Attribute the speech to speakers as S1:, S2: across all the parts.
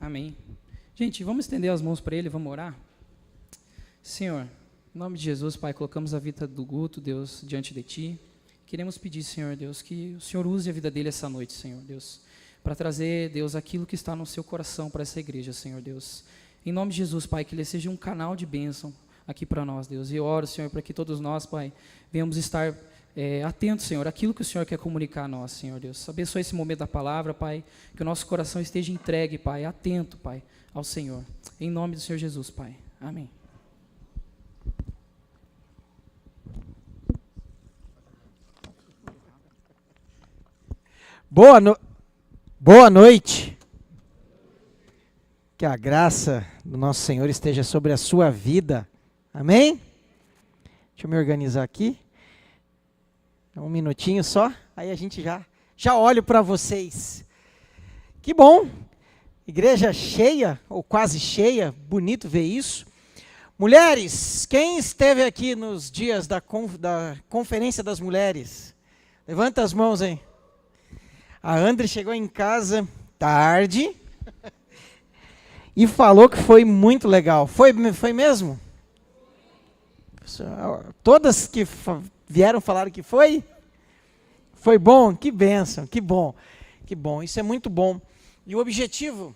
S1: Amém. Gente, vamos estender as mãos para Ele, vamos orar? Senhor, em nome de Jesus, Pai, colocamos a vida do Guto, Deus, diante de Ti. Queremos pedir, Senhor Deus, que o Senhor use a vida dele essa noite, Senhor Deus, para trazer, Deus, aquilo que está no seu coração para essa igreja, Senhor Deus. Em nome de Jesus, Pai, que ele seja um canal de bênção aqui para nós, Deus. E eu oro, Senhor, para que todos nós, Pai, venhamos estar atentos, Senhor, àquilo que o Senhor quer comunicar a nós, Senhor Deus. Abençoe esse momento da palavra, Pai, que o nosso coração esteja entregue, Pai, atento, Pai, ao Senhor. Em nome do Senhor Jesus, Pai. Amém.
S2: Boa noite. Que a graça do nosso Senhor esteja sobre a sua vida. Amém? Deixa eu me organizar aqui. Um minutinho só, aí a gente já olho para vocês. Que bom. Igreja cheia, ou quase cheia, bonito ver isso. Mulheres, quem esteve aqui nos dias da Conferência das Mulheres? Levanta as mãos aí. A André chegou em casa tarde e falou que foi muito legal. Foi mesmo? Todas que vieram falaram que foi? Foi bom? Que bênção, que bom. Que bom, isso é muito bom. E o objetivo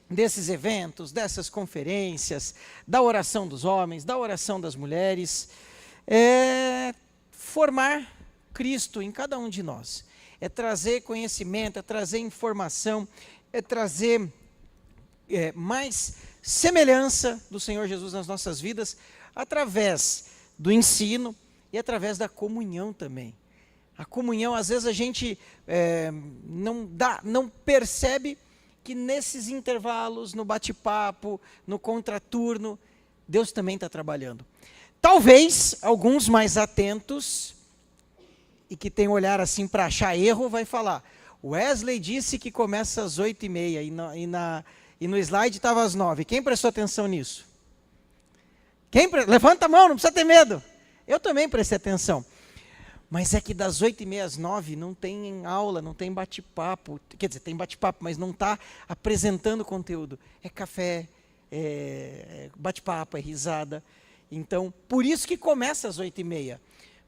S2: desses eventos, dessas conferências, da oração dos homens, da oração das mulheres, é formar Cristo em cada um de nós. É trazer conhecimento, é trazer informação, é trazer mais semelhança do Senhor Jesus nas nossas vidas, através do ensino e através da comunhão também. A comunhão, às vezes a gente não percebe que nesses intervalos, no bate-papo, no contraturno, Deus também está trabalhando. Talvez alguns mais atentos e que tem olhar assim para achar erro, vai falar, Wesley disse que começa às 8h30 e no slide estava às 9h. Quem prestou atenção nisso? Levanta a mão, não precisa ter medo. Eu também prestei atenção. Mas é que das 8h30 às 9h não tem aula, não tem bate-papo. Quer dizer, tem bate-papo, mas não está apresentando conteúdo. É café, é bate-papo, é risada. Então, por isso que começa às 8h30.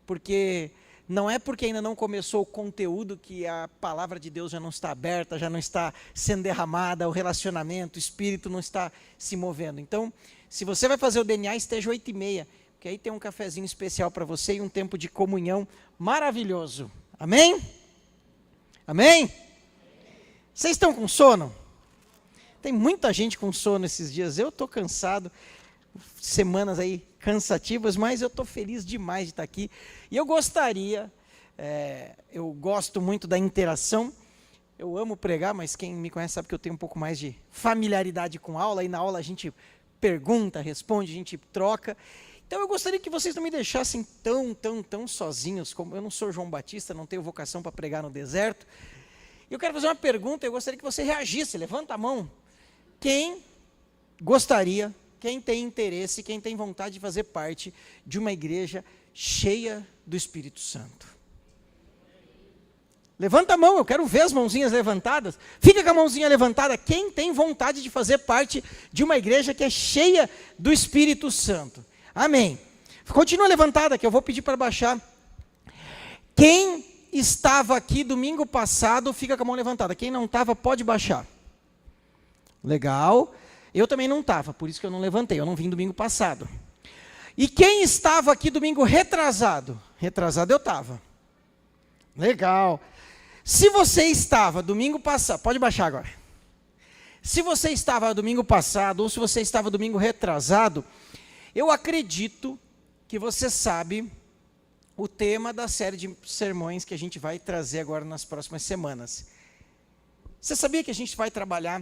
S2: Porque não é porque ainda não começou o conteúdo que a palavra de Deus já não está aberta, já não está sendo derramada, o relacionamento, o espírito não está se movendo. Então, se você vai fazer o DNA, esteja 8h30, porque aí tem um cafezinho especial para você e um tempo de comunhão maravilhoso. Amém? Amém? Vocês estão com sono? Tem muita gente com sono esses dias. Eu estou cansado, semanas aí cansativas, mas eu estou feliz demais de estar aqui. E eu gostaria, eu gosto muito da interação, eu amo pregar, mas quem me conhece sabe que eu tenho um pouco mais de familiaridade com aula, e na aula a gente pergunta, responde, a gente troca. Então eu gostaria que vocês não me deixassem tão sozinhos, como eu não sou João Batista, não tenho vocação para pregar no deserto. Eu quero fazer uma pergunta, eu gostaria que você reagisse, levanta a mão. Quem gostaria, quem tem interesse, quem tem vontade de fazer parte de uma igreja cheia do Espírito Santo? Levanta a mão, eu quero ver as mãozinhas levantadas. Fica com a mãozinha levantada, quem tem vontade de fazer parte de uma igreja que é cheia do Espírito Santo? Amém. Continua levantada, que eu vou pedir para baixar. Quem estava aqui domingo passado, fica com a mão levantada. Quem não estava, pode baixar. Legal. Eu também não estava, por isso que eu não levantei, eu não vim domingo passado. E quem estava aqui domingo retrasado? Retrasado eu estava. Legal. Se você estava domingo passado, pode baixar agora. Se você estava domingo passado, ou se você estava domingo retrasado, eu acredito que você sabe o tema da série de sermões que a gente vai trazer agora nas próximas semanas. Você sabia que a gente vai trabalhar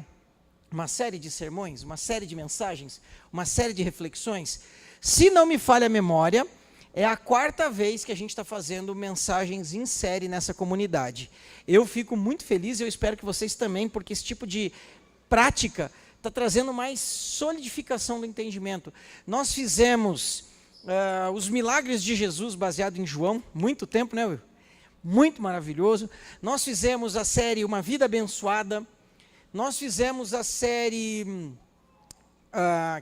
S2: uma série de sermões, uma série de mensagens, uma série de reflexões? Se não me falha a memória, é a 4ª vez que a gente está fazendo mensagens em série nessa comunidade. Eu fico muito feliz e eu espero que vocês também, porque esse tipo de prática está trazendo mais solidificação do entendimento. Nós fizemos os milagres de Jesus baseado em João, muito tempo, né, Will? Muito maravilhoso. Nós fizemos a série Uma Vida Abençoada. nós fizemos a série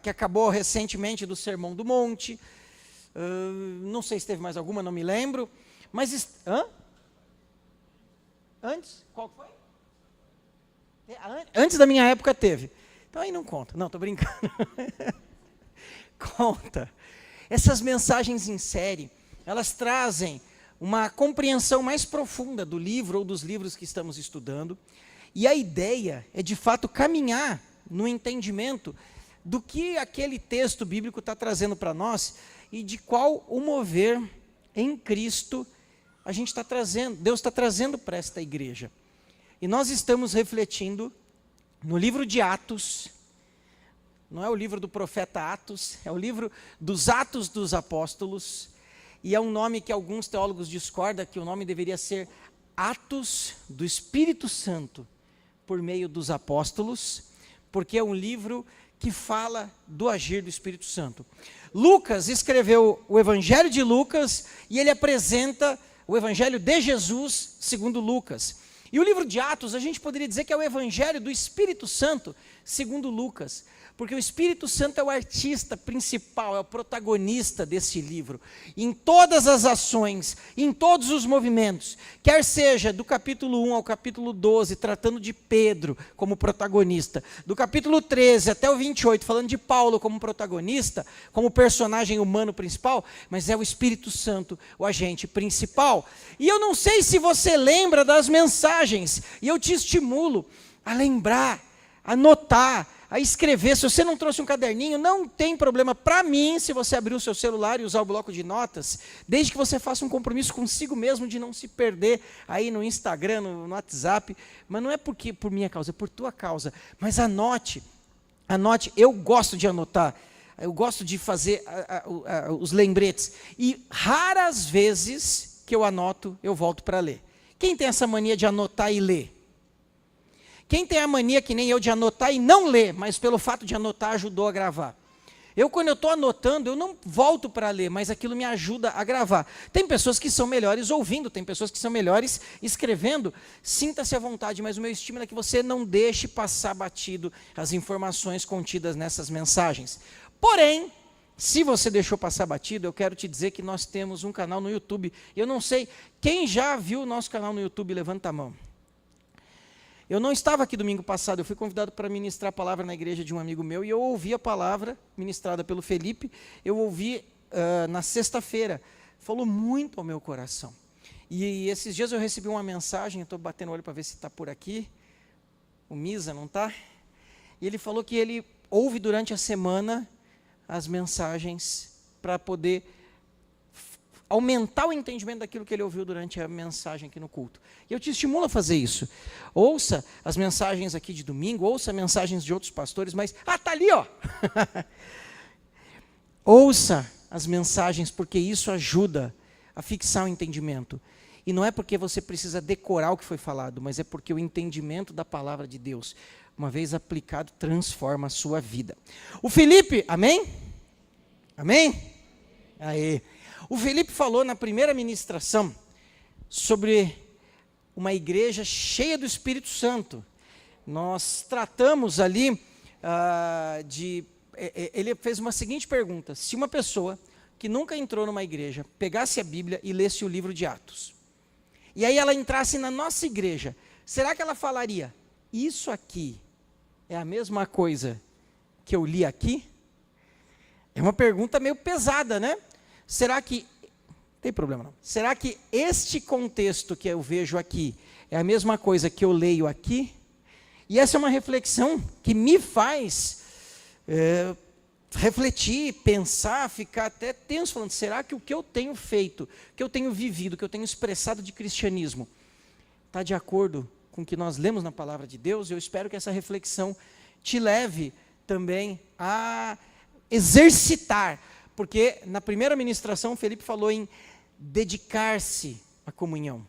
S2: que acabou recentemente do Sermão do Monte. Não sei se teve mais alguma, não me lembro. Mas, antes? Qual foi? Antes da minha época teve. Então aí não conta. Não, estou brincando. Conta. Essas mensagens em série, elas trazem uma compreensão mais profunda do livro ou dos livros que estamos estudando. E a ideia é, de fato, caminhar no entendimento do que aquele texto bíblico está trazendo para nós e de qual o mover em Cristo a gente está trazendo, Deus está trazendo para esta igreja. E nós estamos refletindo no livro de Atos. Não é o livro do profeta Atos, é o livro dos Atos dos Apóstolos. E é um nome que alguns teólogos discordam, que o nome deveria ser Atos do Espírito Santo, por meio dos apóstolos, porque é um livro que fala do agir do Espírito Santo. Lucas escreveu o Evangelho de Lucas e ele apresenta o Evangelho de Jesus segundo Lucas. E o livro de Atos, a gente poderia dizer que é o Evangelho do Espírito Santo segundo Lucas, porque o Espírito Santo é o artista principal, é o protagonista desse livro. Em todas as ações, em todos os movimentos, quer seja do capítulo 1 ao capítulo 12, tratando de Pedro como protagonista, do capítulo 13 até o 28, falando de Paulo como protagonista, como personagem humano principal, mas é o Espírito Santo o agente principal. E eu não sei se você lembra das mensagens, e eu te estimulo a lembrar, a anotar, a escrever. Se você não trouxe um caderninho, não tem problema para mim se você abrir o seu celular e usar o bloco de notas, desde que você faça um compromisso consigo mesmo de não se perder aí no Instagram, no WhatsApp. Mas não é por minha causa, é por tua causa. Mas anote, eu gosto de anotar, eu gosto de fazer os lembretes, e raras vezes que eu anoto, eu volto para ler. Quem tem essa mania de anotar e ler? Quem tem a mania, que nem eu, de anotar e não ler, mas pelo fato de anotar ajudou a gravar? Quando eu estou anotando, eu não volto para ler, mas aquilo me ajuda a gravar. Tem pessoas que são melhores ouvindo, tem pessoas que são melhores escrevendo. Sinta-se à vontade, mas o meu estímulo é que você não deixe passar batido as informações contidas nessas mensagens. Porém, se você deixou passar batido, eu quero te dizer que nós temos um canal no YouTube. Eu não sei, quem já viu o nosso canal no YouTube, levanta a mão. Eu não estava aqui domingo passado, eu fui convidado para ministrar a palavra na igreja de um amigo meu, e eu ouvi a palavra ministrada pelo Felipe, eu ouvi na sexta-feira, falou muito ao meu coração. E esses dias eu recebi uma mensagem, eu estou batendo o olho para ver se está por aqui, o Misa, não está? E ele falou que ele ouve durante a semana as mensagens para poder aumentar o entendimento daquilo que ele ouviu durante a mensagem aqui no culto. E eu te estimulo a fazer isso. Ouça as mensagens aqui de domingo, ouça mensagens de outros pastores, mas... está ali, ó! Ouça as mensagens, porque isso ajuda a fixar o entendimento. E não é porque você precisa decorar o que foi falado, mas é porque o entendimento da palavra de Deus, uma vez aplicado, transforma a sua vida. O Felipe, amém? Amém? Aê! O Felipe falou na primeira ministração sobre uma igreja cheia do Espírito Santo. Nós tratamos ali ele fez uma seguinte pergunta: se uma pessoa que nunca entrou numa igreja pegasse a Bíblia e lesse o livro de Atos, e aí ela entrasse na nossa igreja, será que ela falaria, isso aqui é a mesma coisa que eu li aqui? É uma pergunta meio pesada, né? Será que, tem problema não, será que este contexto que eu vejo aqui é a mesma coisa que eu leio aqui? E essa é uma reflexão que me faz refletir, pensar, ficar até tenso, falando, será que o que eu tenho feito, o que eu tenho vivido, o que eu tenho expressado de cristianismo, está de acordo com o que nós lemos na palavra de Deus? Eu espero que essa reflexão te leve também a exercitar, porque na primeira ministração o Felipe falou em dedicar-se à comunhão.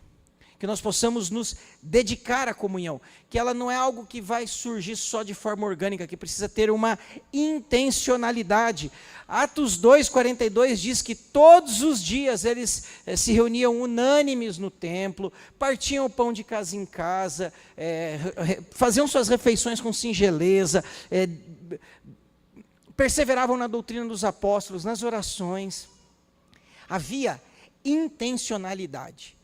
S2: que nós possamos nos dedicar à comunhão, que ela não é algo que vai surgir só de forma orgânica, que precisa ter uma intencionalidade. Atos 2:42 diz que todos os dias eles se reuniam unânimes no templo, partiam o pão de casa em casa, faziam suas refeições com singeleza, perseveravam na doutrina dos apóstolos, nas orações. Havia intencionalidade.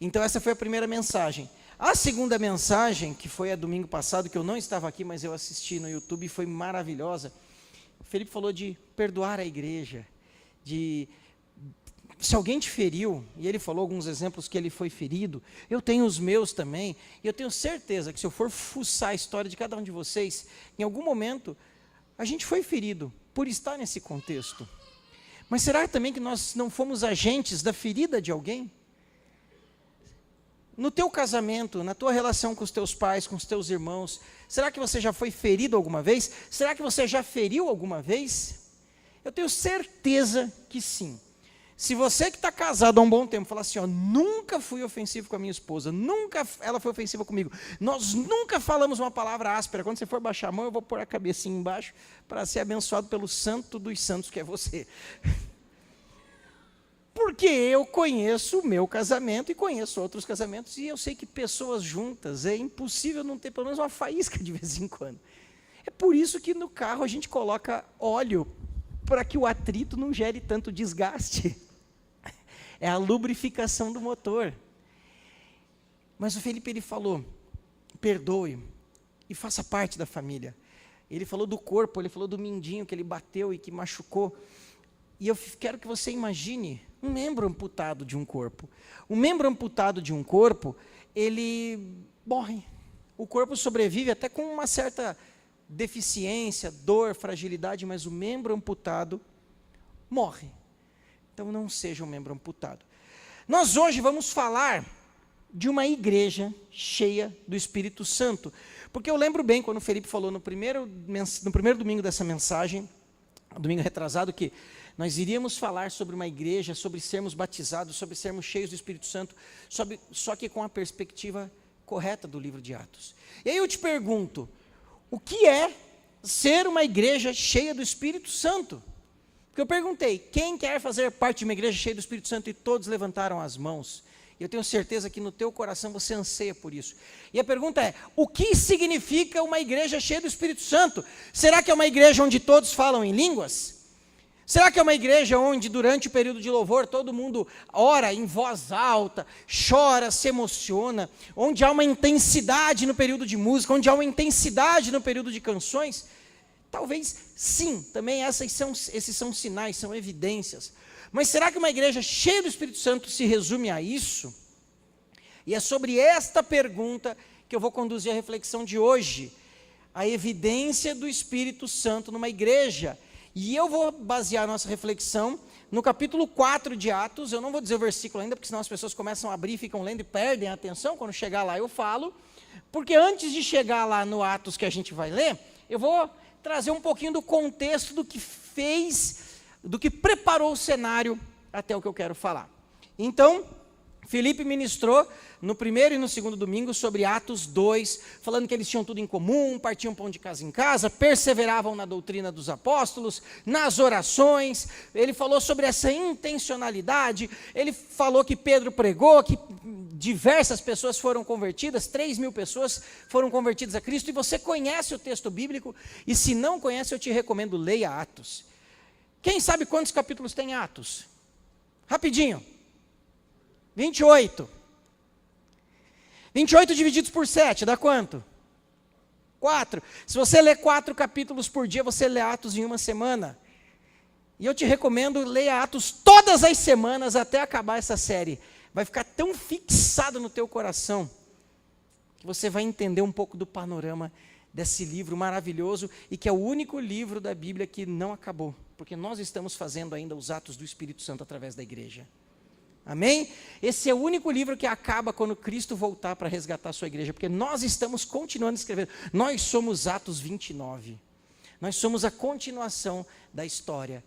S2: Então essa foi a primeira mensagem. A segunda mensagem, que foi a domingo passado, que eu não estava aqui, mas eu assisti no YouTube, e foi maravilhosa. O Felipe falou de perdoar a igreja, se alguém te feriu, e ele falou alguns exemplos que ele foi ferido, eu tenho os meus também, e eu tenho certeza que se eu for fuçar a história de cada um de vocês, em algum momento, a gente foi ferido por estar nesse contexto. Mas será também que nós não fomos agentes da ferida de alguém? No teu casamento, na tua relação com os teus pais, com os teus irmãos, será que você já foi ferido alguma vez? Será que você já feriu alguma vez? Eu tenho certeza que sim. Se você que está casado há um bom tempo, falar assim, ó, nunca fui ofensivo com a minha esposa, nunca ela foi ofensiva comigo, nós nunca falamos uma palavra áspera, quando você for baixar a mão, eu vou pôr a cabecinha embaixo, para ser abençoado pelo santo dos santos que é você. Porque eu conheço o meu casamento e conheço outros casamentos, e eu sei que pessoas juntas, é impossível não ter pelo menos uma faísca de vez em quando. É por isso que no carro a gente coloca óleo, para que o atrito não gere tanto desgaste. É a lubrificação do motor. Mas o Felipe, ele falou, perdoe e faça parte da família. Ele falou do corpo, ele falou do mindinho que ele bateu e que machucou. E eu quero que você imagine um membro amputado de um corpo. Um membro amputado de um corpo, ele morre. O corpo sobrevive até com uma certa deficiência, dor, fragilidade, mas o membro amputado morre. Então não seja um membro amputado. Nós hoje vamos falar de uma igreja cheia do Espírito Santo. Porque eu lembro bem quando o Felipe falou no primeiro domingo dessa mensagem, domingo retrasado, que nós iríamos falar sobre uma igreja, sobre sermos batizados, sobre sermos cheios do Espírito Santo, só que com a perspectiva correta do livro de Atos. E aí eu te pergunto, o que é ser uma igreja cheia do Espírito Santo? Porque eu perguntei, quem quer fazer parte de uma igreja cheia do Espírito Santo? E todos levantaram as mãos. E eu tenho certeza que no teu coração você anseia por isso. E a pergunta é, o que significa uma igreja cheia do Espírito Santo? Será que é uma igreja onde todos falam em línguas? Será que é uma igreja onde durante o período de louvor todo mundo ora em voz alta, chora, se emociona, onde há uma intensidade no período de música, onde há uma intensidade no período de canções? Talvez sim, também esses são sinais, são evidências. Mas será que uma igreja cheia do Espírito Santo se resume a isso? E é sobre esta pergunta que eu vou conduzir a reflexão de hoje. A evidência do Espírito Santo numa igreja. E eu vou basear a nossa reflexão no capítulo 4 de Atos. Eu não vou dizer o versículo ainda, porque senão as pessoas começam a abrir, ficam lendo e perdem a atenção. Quando chegar lá eu falo. Porque antes de chegar lá no Atos que a gente vai ler, eu vou trazer um pouquinho do contexto do que preparou o cenário até o que eu quero falar. Então, Felipe ministrou no primeiro e no segundo domingo sobre Atos 2, falando que eles tinham tudo em comum, partiam pão de casa em casa, perseveravam na doutrina dos apóstolos, nas orações. Ele falou sobre essa intencionalidade, ele falou que Pedro pregou, que diversas pessoas foram convertidas, 3.000 pessoas foram convertidas a Cristo, e você conhece o texto bíblico, e se não conhece, eu te recomendo, leia Atos. Quem sabe quantos capítulos tem Atos? Rapidinho. 28. 28 divididos por 7, dá quanto? 4. Se você ler 4 capítulos por dia, você lê Atos em uma semana. E eu te recomendo, leia Atos todas as semanas até acabar essa série. Vai ficar tão fixado no teu coração, que você vai entender um pouco do panorama desse livro maravilhoso, e que é o único livro da Bíblia que não acabou, porque nós estamos fazendo ainda os atos do Espírito Santo através da igreja. Amém? Esse é o único livro que acaba quando Cristo voltar para resgatar a sua igreja, porque nós estamos continuando escrevendo. Nós somos Atos 29. Nós somos a continuação da história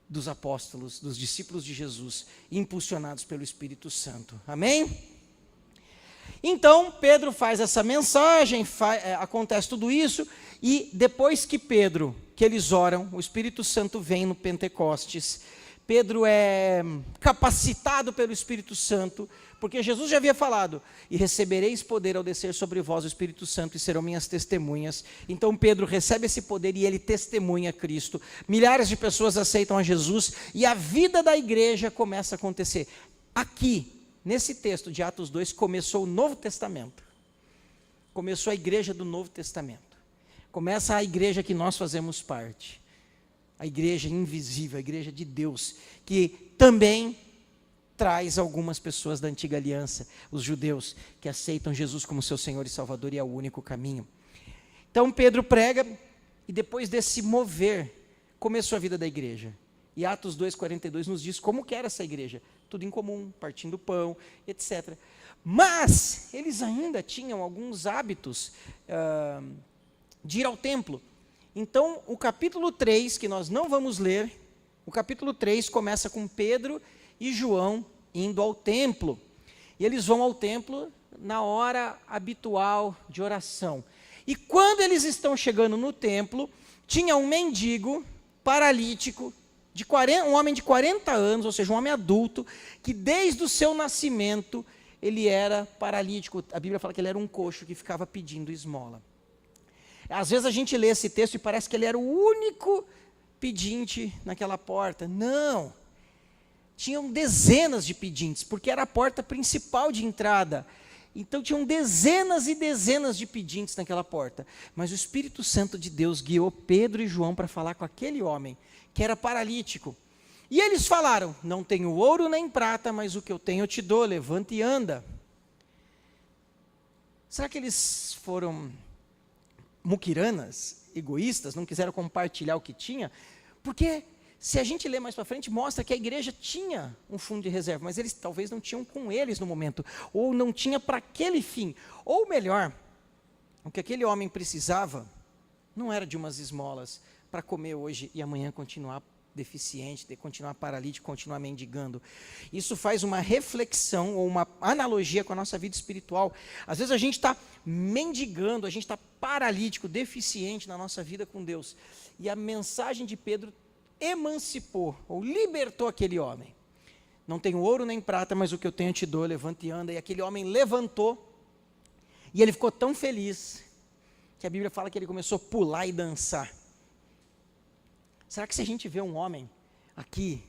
S2: dos apóstolos, dos discípulos de Jesus, impulsionados pelo Espírito Santo. Amém? Então, Pedro faz essa mensagem, acontece tudo isso, e depois que eles oram, o Espírito Santo vem no Pentecostes. Pedro é capacitado pelo Espírito Santo, porque Jesus já havia falado, e recebereis poder ao descer sobre vós o Espírito Santo, e serão minhas testemunhas. Então Pedro recebe esse poder e ele testemunha Cristo. Milhares de pessoas aceitam a Jesus, e a vida da igreja começa a acontecer. Aqui, nesse texto de Atos 2, começou o Novo Testamento. Começou a igreja do Novo Testamento. Começa a igreja que nós fazemos parte. A igreja invisível, a igreja de Deus, que também traz algumas pessoas da antiga aliança, os judeus, que aceitam Jesus como seu Senhor e Salvador e é o único caminho. Então Pedro prega, e depois desse mover, começou a vida da igreja. E Atos 2,42 nos diz como que era essa igreja. Tudo em comum, partindo pão, etc. Mas eles ainda tinham alguns hábitos de ir ao templo. Então, o capítulo 3, que nós não vamos ler, o capítulo 3 começa com Pedro e João indo ao templo. E eles vão ao templo na hora habitual de oração. E quando eles estão chegando no templo, tinha um mendigo paralítico, um homem de 40 anos, ou seja, um homem adulto, que desde o seu nascimento ele era paralítico. A Bíblia fala que ele era um coxo que ficava pedindo esmola. Às vezes a gente lê esse texto e parece que ele era o único pedinte naquela porta. Não. Tinham dezenas de pedintes, porque era a porta principal de entrada. Então tinham dezenas e dezenas de pedintes naquela porta. Mas o Espírito Santo de Deus guiou Pedro e João para falar com aquele homem, que era paralítico. E eles falaram: não tenho ouro nem prata, mas o que eu tenho eu te dou, levanta e anda. Será que eles foram muquiranas, egoístas, não quiseram compartilhar o que tinha? Porque se a gente ler mais para frente, mostra que a igreja tinha um fundo de reserva, mas eles talvez não tinham com eles no momento, ou não tinha para aquele fim. Ou melhor, o que aquele homem precisava não era de umas esmolas para comer hoje e amanhã continuar deficiente, de continuar paralítico, continuar mendigando. Isso faz uma reflexão ou uma analogia com a nossa vida espiritual. Às vezes a gente está mendigando, a gente está paralítico, deficiente na nossa vida com Deus. E a mensagem de Pedro emancipou ou libertou aquele homem. Não tenho ouro nem prata, mas o que eu tenho eu te dou, levanta e anda. E aquele homem levantou e ele ficou tão feliz que a Bíblia fala que ele começou a pular e dançar. Será que se a gente vê um homem aqui,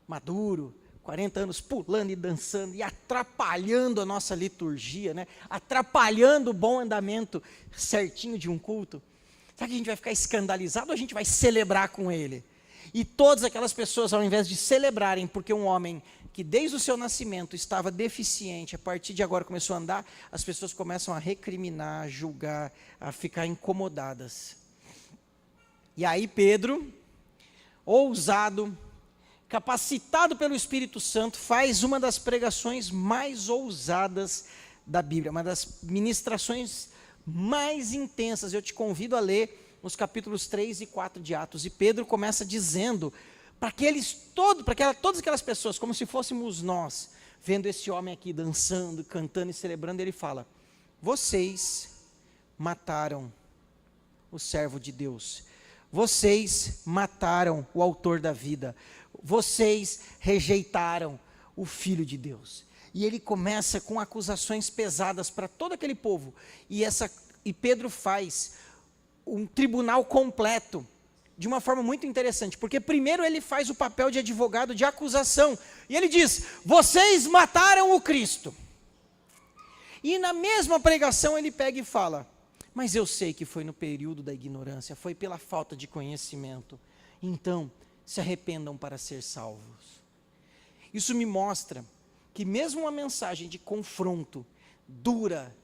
S2: maduro, 40 anos, pulando e dançando e atrapalhando a nossa liturgia, né? Atrapalhando o bom andamento certinho de um culto, será que a gente vai ficar escandalizado ou a gente vai celebrar com ele? E todas aquelas pessoas, ao invés de celebrarem, porque um homem que desde o seu nascimento estava deficiente, a partir de agora começou a andar, as pessoas começam a recriminar, a julgar, a ficar incomodadas. E aí Pedro, ousado, capacitado pelo Espírito Santo, faz uma das pregações mais ousadas da Bíblia, uma das ministrações mais intensas. Eu te convido a ler nos capítulos 3 e 4 de Atos. E Pedro começa dizendo para todas aquelas pessoas, como se fôssemos nós, vendo esse homem aqui dançando, cantando e celebrando, ele fala: vocês mataram o servo de Deus. Vocês mataram o autor da vida. Vocês rejeitaram o Filho de Deus. E ele começa com acusações pesadas para todo aquele povo. E Pedro faz um tribunal completo, de uma forma muito interessante. Porque primeiro ele faz o papel de advogado de acusação. E ele diz: vocês mataram o Cristo. E na mesma pregação ele pega e fala: mas eu sei que foi no período da ignorância, foi pela falta de conhecimento. Então, se arrependam para ser salvos. Isso me mostra que mesmo uma mensagem de confronto, dura,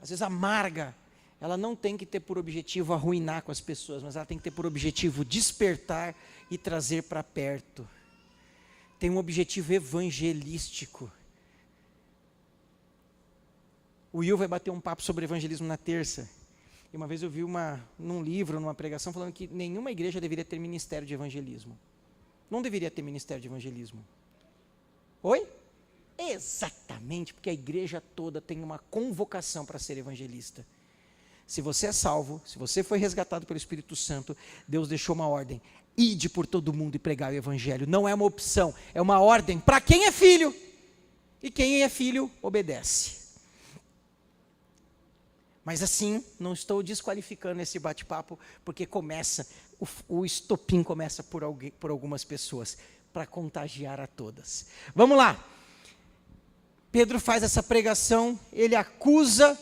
S2: às vezes amarga, ela não tem que ter por objetivo arruinar com as pessoas, mas ela tem que ter por objetivo despertar e trazer para perto. Tem um objetivo evangelístico. O Will vai bater um papo sobre evangelismo na terça. E uma vez eu vi num livro, numa pregação, falando que nenhuma igreja deveria ter ministério de evangelismo. Não deveria ter ministério de evangelismo. Oi? Exatamente, porque a igreja toda tem uma convocação para ser evangelista. Se você é salvo, se você foi resgatado pelo Espírito Santo, Deus deixou uma ordem: ide por todo mundo e pregar o evangelho. Não é uma opção, é uma ordem para quem é filho. E quem é filho, obedece. Mas assim, não estou desqualificando esse bate-papo, porque o estopim começa por algumas pessoas, para contagiar a todas. Vamos lá. Pedro faz essa pregação, ele acusa,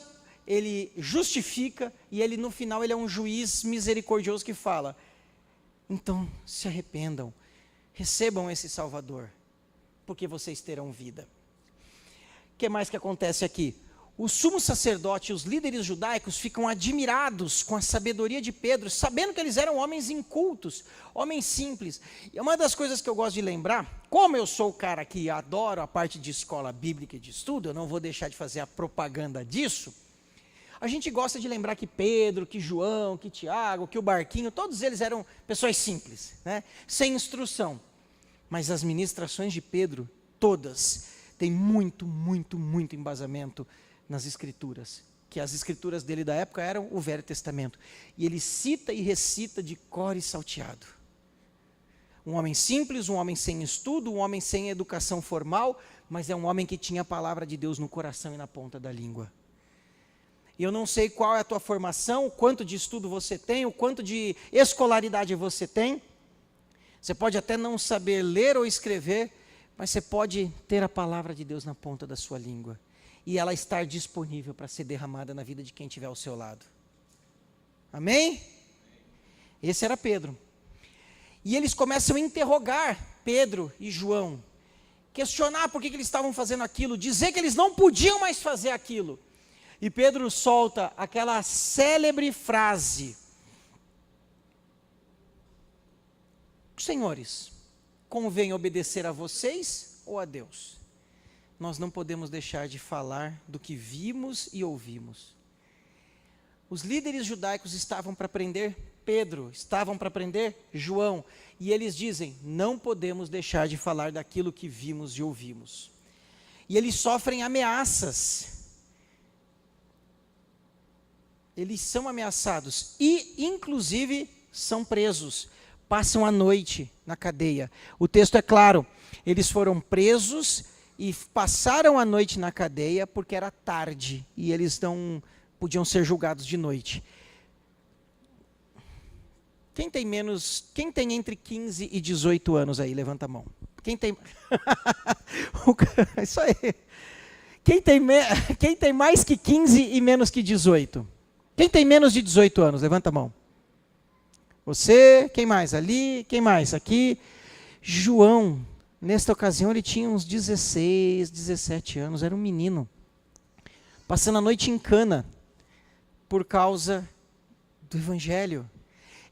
S2: ele justifica, e ele no final ele é um juiz misericordioso que fala: então se arrependam, recebam esse Salvador, porque vocês terão vida. O que mais que acontece aqui? O sumo sacerdote e os líderes judaicos ficam admirados com a sabedoria de Pedro, sabendo que eles eram homens incultos, homens simples. E uma das coisas que eu gosto de lembrar, como eu sou o cara que adoro a parte de escola bíblica e de estudo, eu não vou deixar de fazer a propaganda disso. A gente gosta de lembrar que Pedro, que João, que Tiago, que o Barquinho, todos eles eram pessoas simples, né? Sem instrução. Mas as ministrações de Pedro, todas, têm muito embasamento nas escrituras, que as escrituras dele da época eram o Velho Testamento, e ele cita e recita de cor e salteado. Um homem simples, um homem sem estudo, um homem sem educação formal, mas é um homem que tinha a palavra de Deus no coração e na ponta da língua. E eu não sei qual é a tua formação, o quanto de estudo você tem, o quanto de escolaridade você tem. Você pode até não saber ler ou escrever, mas você pode ter a palavra de Deus na ponta da sua língua e ela estar disponível para ser derramada na vida de quem estiver ao seu lado. Amém? Esse era Pedro. E eles começam a interrogar Pedro e João, questionar por que eles estavam fazendo aquilo, dizer que eles não podiam mais fazer aquilo. E Pedro solta aquela célebre frase: senhores, convém obedecer a vocês ou a Deus? Nós não podemos deixar de falar do que vimos e ouvimos. Os líderes judaicos estavam para prender Pedro, estavam para prender João, e eles dizem: não podemos deixar de falar daquilo que vimos e ouvimos. E eles sofrem ameaças. Eles são ameaçados e, inclusive, são presos. Passam a noite na cadeia. O texto é claro, eles foram presos e passaram a noite na cadeia porque era tarde e eles não podiam ser julgados de noite. Quem tem entre 15 e 18 anos aí? Levanta a mão. Quem tem... Isso aí. Quem tem mais que 15 e menos que 18? Quem tem menos de 18 anos? Levanta a mão. Você, quem mais? Ali, quem mais? Aqui. João, nesta ocasião, ele tinha uns 16, 17 anos, era um menino. Passando a noite em cana, por causa do Evangelho.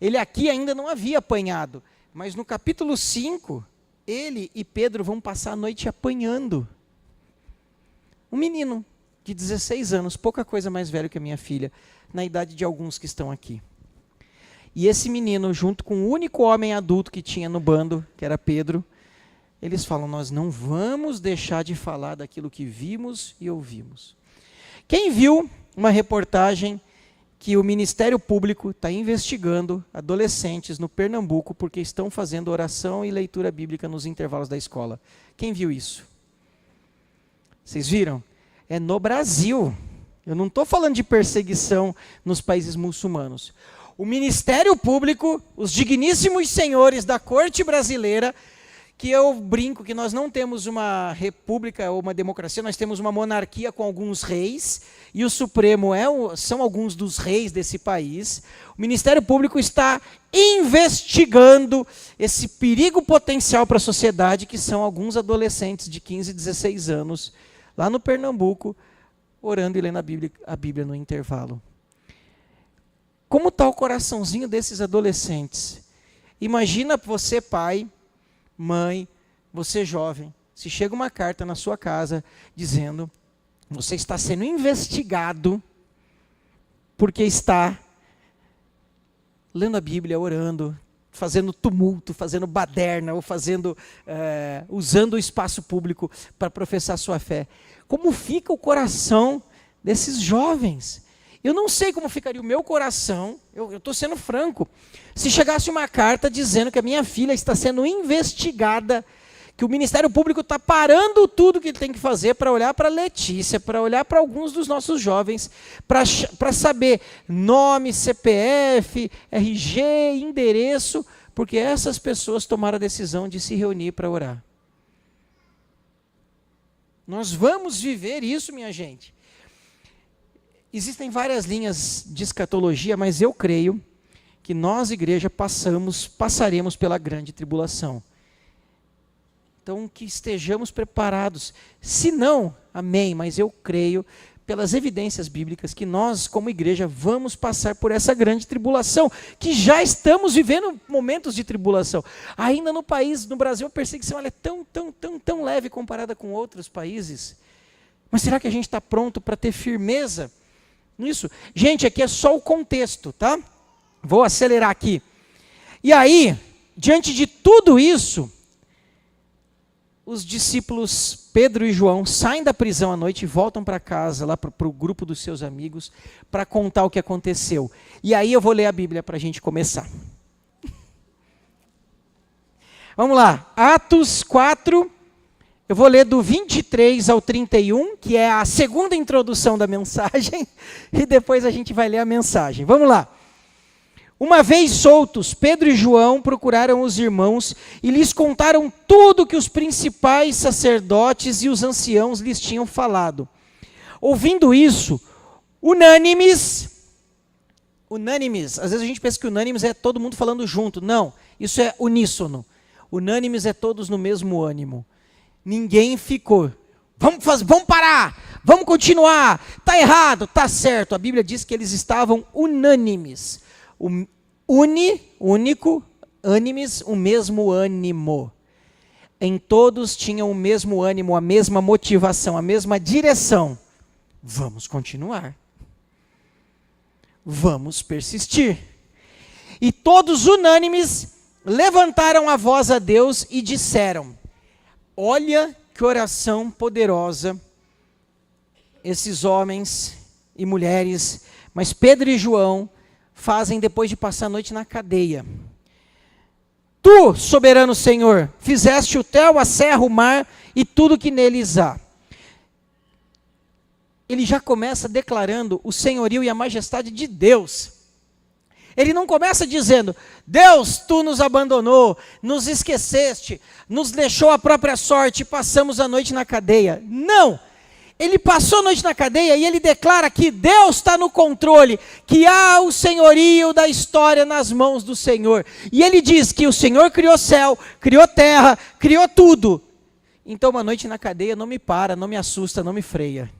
S2: Ele aqui ainda não havia apanhado, mas no capítulo 5, ele e Pedro vão passar a noite apanhando. Um menino de 16 anos, pouca coisa mais velho que a minha filha, na idade de alguns que estão aqui. E esse menino, junto com o único homem adulto que tinha no bando, que era Pedro, eles falam: nós não vamos deixar de falar daquilo que vimos e ouvimos. Quem viu uma reportagem que o Ministério Público está investigando adolescentes no Pernambuco porque estão fazendo oração e leitura bíblica nos intervalos da escola? Quem viu isso? Vocês viram? É no Brasil. Eu não estou falando de perseguição nos países muçulmanos. O Ministério Público, os digníssimos senhores da corte brasileira, que eu brinco que nós não temos uma república ou uma democracia, nós temos uma monarquia com alguns reis, e o Supremo são alguns dos reis desse país. O Ministério Público está investigando esse perigo potencial para a sociedade, que são alguns adolescentes de 15, 16 anos, lá no Pernambuco, orando e lendo a Bíblia no intervalo. Como está o coraçãozinho desses adolescentes? Imagina você, pai, mãe, você jovem, se chega uma carta na sua casa dizendo: você está sendo investigado porque está lendo a Bíblia, orando, fazendo tumulto, fazendo baderna, ou usando o espaço público para professar sua fé. Como fica o coração desses jovens? Eu não sei como ficaria o meu coração, eu estou sendo franco, se chegasse uma carta dizendo que a minha filha está sendo investigada, que o Ministério Público está parando tudo que ele tem que fazer para olhar para a Letícia, para olhar para alguns dos nossos jovens, para saber nome, CPF, RG, endereço, porque essas pessoas tomaram a decisão de se reunir para orar. Nós vamos viver isso, minha gente. Existem várias linhas de escatologia, mas eu creio que nós, igreja, passaremos pela grande tribulação. Então, que estejamos preparados. Se não, amém, mas eu creio, pelas evidências bíblicas, que nós, como igreja, vamos passar por essa grande tribulação, que já estamos vivendo momentos de tribulação. Ainda no país, no Brasil, a perseguição ela é tão leve comparada com outros países. Mas será que a gente está pronto para ter firmeza nisso? Gente, aqui é só o contexto, tá? Vou acelerar aqui. E aí, diante de tudo isso, os discípulos Pedro e João saem da prisão à noite e voltam para casa, lá para o grupo dos seus amigos, para contar o que aconteceu. E aí eu vou ler a Bíblia para a gente começar. Vamos lá, Atos 4, eu vou ler do 23 ao 31, que é a segunda introdução da mensagem, e depois a gente vai ler a mensagem. Vamos lá. Uma vez soltos, Pedro e João procuraram os irmãos e lhes contaram tudo que os principais sacerdotes e os anciãos lhes tinham falado. Ouvindo isso, unânimes, às vezes a gente pensa que unânimes é todo mundo falando junto. Não, isso é uníssono. Unânimes é todos no mesmo ânimo. Ninguém ficou. Vamos parar, vamos continuar, está errado, está certo. A Bíblia diz que eles estavam unânimes. Único, animes, o mesmo ânimo. Em todos tinham o mesmo ânimo, a mesma motivação, a mesma direção. Vamos continuar. Vamos persistir. E todos unânimes levantaram a voz a Deus e disseram: olha que oração poderosa esses homens e mulheres, mas Pedro e João fazem depois de passar a noite na cadeia. Tu, soberano Senhor, fizeste o céu, a serra, o mar e tudo que neles há. Ele já começa declarando o senhorio e a majestade de Deus. Ele não começa dizendo: Deus, tu nos abandonou, nos esqueceste, nos deixou à própria sorte e passamos a noite na cadeia. Não! Ele passou a noite na cadeia e ele declara que Deus está no controle, que há o senhorio da história nas mãos do Senhor. E ele diz que o Senhor criou céu, criou terra, criou tudo. Então uma noite na cadeia não me para, não me assusta, não me freia.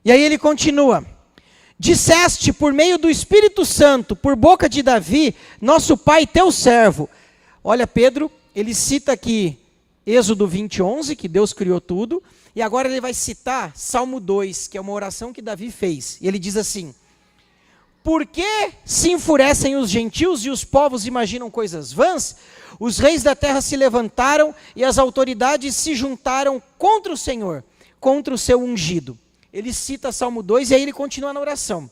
S2: E aí ele continua: disseste por meio do Espírito Santo, por boca de Davi, nosso pai, teu servo. Olha, Pedro, ele cita aqui Êxodo 20:11, que Deus criou tudo, e agora ele vai citar Salmo 2, que é uma oração que Davi fez. E ele diz assim: por que se enfurecem os gentios e os povos imaginam coisas vãs? Os reis da terra se levantaram e as autoridades se juntaram contra o Senhor, contra o seu ungido. Ele cita Salmo 2 e aí ele continua na oração.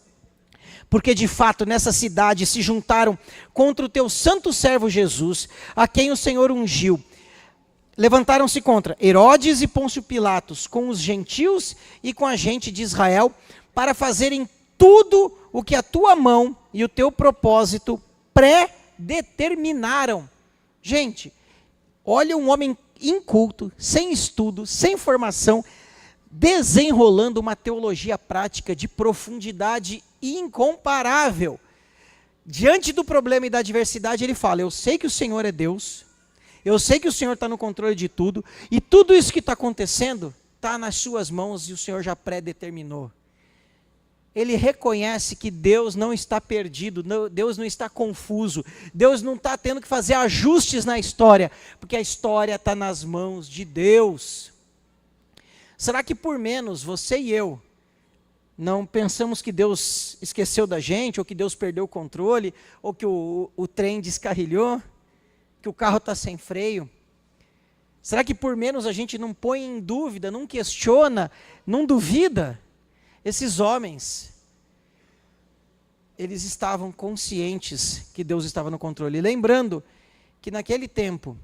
S2: Porque de fato nessa cidade se juntaram contra o teu santo servo Jesus, a quem o Senhor ungiu. Levantaram-se contra Herodes e Pôncio Pilatos, com os gentios e com a gente de Israel, para fazerem tudo o que a tua mão e o teu propósito pré-determinaram. Gente, olha um homem inculto, sem estudo, sem formação, desenrolando uma teologia prática de profundidade incomparável. Diante do problema e da adversidade, ele fala: eu sei que o Senhor é Deus, eu sei que o Senhor está no controle de tudo, e tudo isso que está acontecendo está nas suas mãos e o Senhor já pré-determinou. Ele reconhece que Deus não está perdido, Deus não está confuso, Deus não está tendo que fazer ajustes na história, porque a história está nas mãos de Deus. Será que por menos você e eu não pensamos que Deus esqueceu da gente, ou que Deus perdeu o controle, ou que o trem descarrilhou, que o carro está sem freio. Será que por menos a gente não põe em dúvida, não questiona, não duvida? Esses homens, eles estavam conscientes que Deus estava no controle. Lembrando que naquele tempo,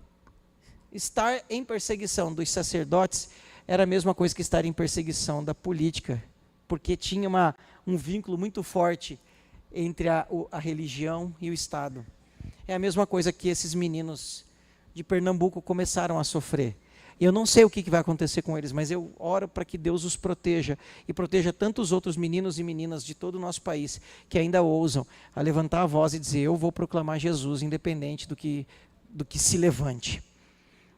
S2: estar em perseguição dos sacerdotes era a mesma coisa que estar em perseguição da política, porque tinha um vínculo muito forte entre a religião e o Estado. É a mesma coisa que esses meninos de Pernambuco começaram a sofrer. Eu não sei o que vai acontecer com eles, mas eu oro para que Deus os proteja e proteja tantos outros meninos e meninas de todo o nosso país que ainda ousam a levantar a voz e dizer: eu vou proclamar Jesus, independente do que se levante.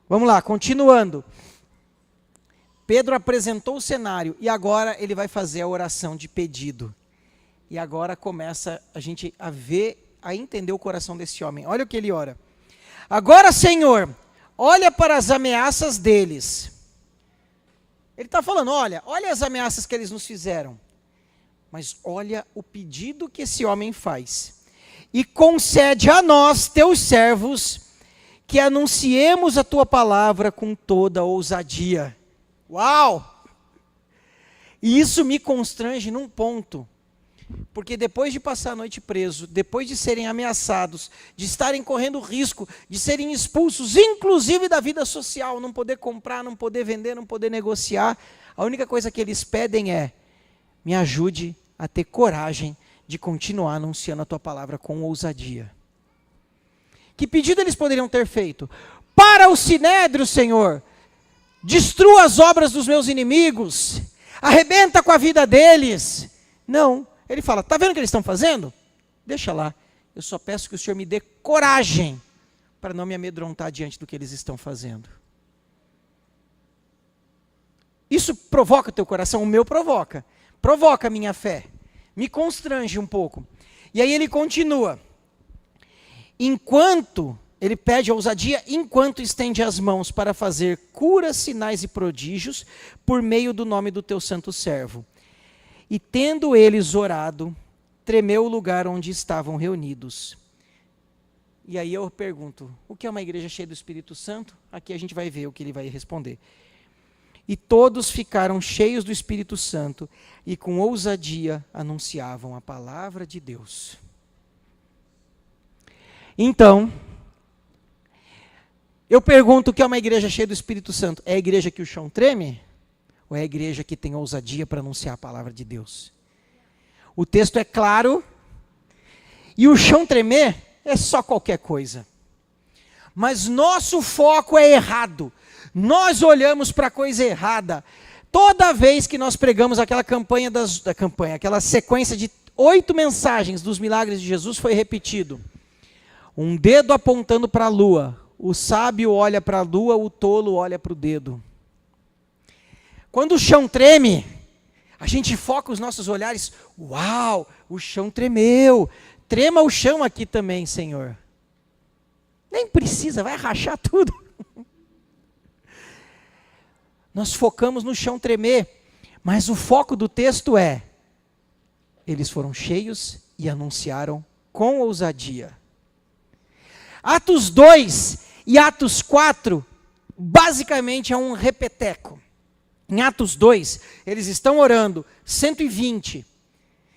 S2: Vamos lá, continuando. Pedro apresentou o cenário e agora ele vai fazer a oração de pedido. E agora começa a gente a ver, a entender o coração desse homem. Olha o que ele ora. Agora, Senhor, olha para as ameaças deles. Ele está falando, olha as ameaças que eles nos fizeram. Mas olha o pedido que esse homem faz. E concede a nós, teus servos, que anunciemos a tua palavra com toda ousadia. Uau! E isso me constrange num ponto. Porque depois de passar a noite preso, depois de serem ameaçados, de estarem correndo risco, de serem expulsos, inclusive da vida social, não poder comprar, não poder vender, não poder negociar, a única coisa que eles pedem é: me ajude a ter coragem de continuar anunciando a tua palavra com ousadia. Que pedido eles poderiam ter feito? Para o sinédrio, Senhor, destrua as obras dos meus inimigos, arrebenta com a vida deles. Não. Ele fala, está vendo o que eles estão fazendo? Deixa lá, eu só peço que o Senhor me dê coragem para não me amedrontar diante do que eles estão fazendo. Isso provoca o teu coração? O meu provoca. Provoca a minha fé. Me constrange um pouco. E aí ele continua. Enquanto, ele pede ousadia, enquanto estende as mãos para fazer curas, sinais e prodígios, por meio do nome do teu santo servo. E tendo eles orado, tremeu o lugar onde estavam reunidos. E aí eu pergunto, o que é uma igreja cheia do Espírito Santo? Aqui a gente vai ver o que ele vai responder. E todos ficaram cheios do Espírito Santo e com ousadia anunciavam a palavra de Deus. Então, eu pergunto o que é uma igreja cheia do Espírito Santo? É a igreja que o chão treme? Ou é a igreja que tem ousadia para anunciar a palavra de Deus? O texto é claro, e o chão tremer é só qualquer coisa. Mas nosso foco é errado. Nós olhamos para a coisa errada. Toda vez que nós pregamos aquela aquela sequência de 8 mensagens dos milagres de Jesus, foi repetido. Um dedo apontando para a lua. O sábio olha para a lua, o tolo olha para o dedo. Quando o chão treme, a gente foca os nossos olhares. Uau, o chão tremeu. Trema o chão aqui também, Senhor. Nem precisa, vai rachar tudo. Nós focamos no chão tremer. Mas o foco do texto é: eles foram cheios e anunciaram com ousadia. Atos 2 e Atos 4, basicamente é um repeteco. Em Atos 2, eles estão orando, 120.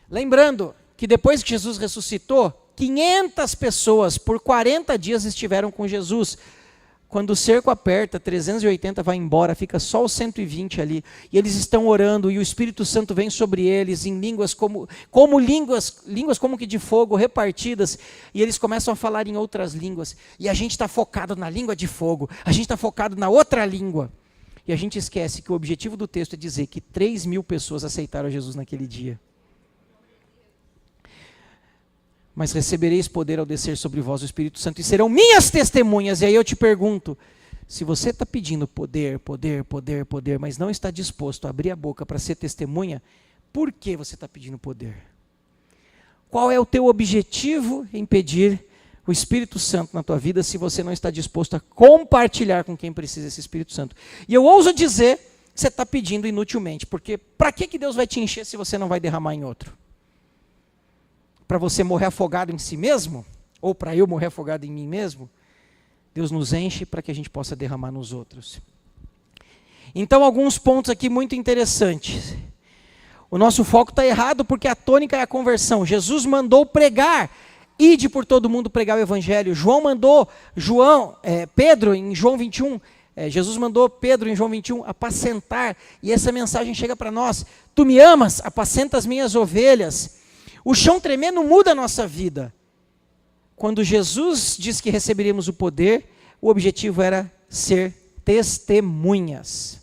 S2: Lembrando que depois que Jesus ressuscitou, 500 pessoas por 40 dias estiveram com Jesus. Quando o cerco aperta, 380 vai embora, fica só os 120 ali. E eles estão orando e o Espírito Santo vem sobre eles em línguas línguas como que de fogo repartidas. E eles começam a falar em outras línguas. E a gente está focado na língua de fogo, a gente está focado na outra língua. E a gente esquece que o objetivo do texto é dizer que 3.000 pessoas aceitaram Jesus naquele dia. Mas recebereis poder ao descer sobre vós o Espírito Santo e serão minhas testemunhas. E aí eu te pergunto, se você está pedindo poder, mas não está disposto a abrir a boca para ser testemunha, por que você está pedindo poder? Qual é o teu objetivo em pedir o Espírito Santo na tua vida se você não está disposto a compartilhar com quem precisa esse Espírito Santo? E eu ouso dizer, você está pedindo inutilmente. Porque para que Deus vai te encher se você não vai derramar em outro? Para você morrer afogado em si mesmo? Ou para eu morrer afogado em mim mesmo? Deus nos enche para que a gente possa derramar nos outros. Então, alguns pontos aqui muito interessantes. O nosso foco está errado porque a tônica é a conversão. Jesus mandou pregar, ide por todo mundo pregar o evangelho. Pedro em João 21, Jesus mandou Pedro em João 21 apacentar, e essa mensagem chega para nós. Tu me amas, apacenta as minhas ovelhas. O chão tremer não muda a nossa vida. Quando Jesus disse que receberíamos o poder, o objetivo era ser testemunhas.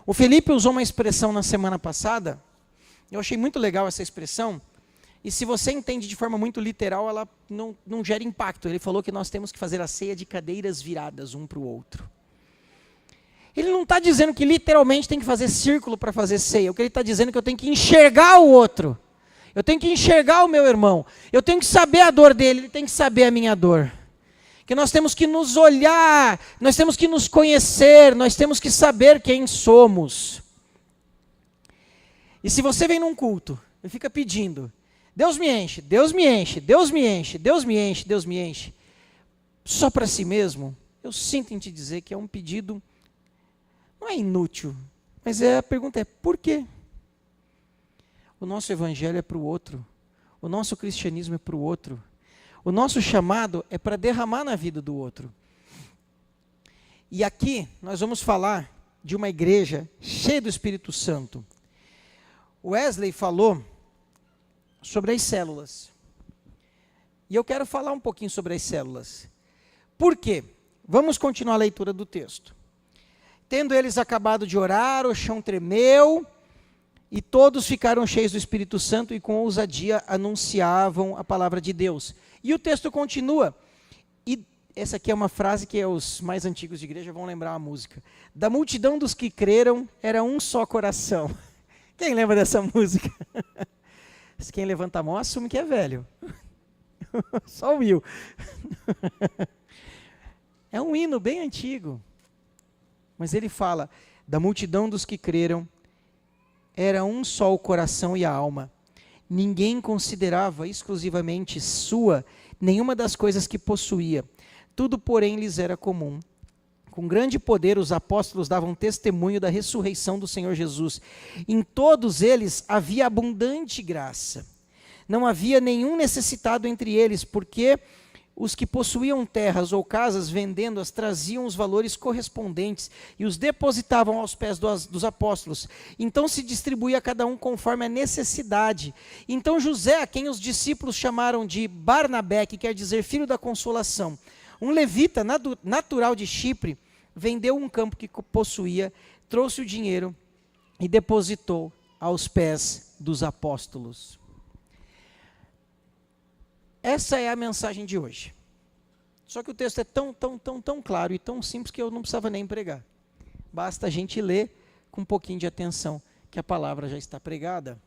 S2: O Felipe usou uma expressão na semana passada, eu achei muito legal essa expressão, e se você entende de forma muito literal, ela não gera impacto. Ele falou que nós temos que fazer a ceia de cadeiras viradas um para o outro. Ele não está dizendo que literalmente tem que fazer círculo para fazer ceia, o que ele está dizendo é que eu tenho que enxergar o outro, eu tenho que enxergar o meu irmão, eu tenho que saber a dor dele, ele tem que saber a minha dor. Que nós temos que nos olhar, nós temos que nos conhecer, nós temos que saber quem somos. E se você vem num culto e fica pedindo, Deus me enche, Deus me enche, Deus me enche, Deus me enche, Deus me enche, só para si mesmo, eu sinto em te dizer que é um pedido, não é inútil, mas a pergunta é, por quê? O nosso evangelho é para o outro, o nosso cristianismo é para o outro. O nosso chamado é para derramar na vida do outro. E aqui nós vamos falar de uma igreja cheia do Espírito Santo. Wesley falou sobre as células. E eu quero falar um pouquinho sobre as células. Por quê? Vamos continuar a leitura do texto. Tendo eles acabado de orar, o chão tremeu, e todos ficaram cheios do Espírito Santo e com ousadia anunciavam a palavra de Deus. E o texto continua, e essa aqui é uma frase que os mais antigos de igreja vão lembrar a música. Da multidão dos que creram, era um só coração. Quem lembra dessa música? Quem levanta a mão assume que é velho. Só o Will. É um hino bem antigo. Mas ele fala, da multidão dos que creram, era um só o coração e a alma. Ninguém considerava exclusivamente sua nenhuma das coisas que possuía. Tudo, porém, lhes era comum. Com grande poder, os apóstolos davam testemunho da ressurreição do Senhor Jesus. Em todos eles havia abundante graça. Não havia nenhum necessitado entre eles, porque os que possuíam terras ou casas, vendendo-as, traziam os valores correspondentes e os depositavam aos pés dos apóstolos. Então se distribuía a cada um conforme a necessidade. Então José, a quem os discípulos chamaram de Barnabé, que quer dizer filho da consolação, um levita natural de Chipre, vendeu um campo que possuía, trouxe o dinheiro e depositou aos pés dos apóstolos. Essa é a mensagem de hoje. Só que o texto é tão claro e tão simples que eu não precisava nem pregar. Basta a gente ler com um pouquinho de atenção, que a palavra já está pregada.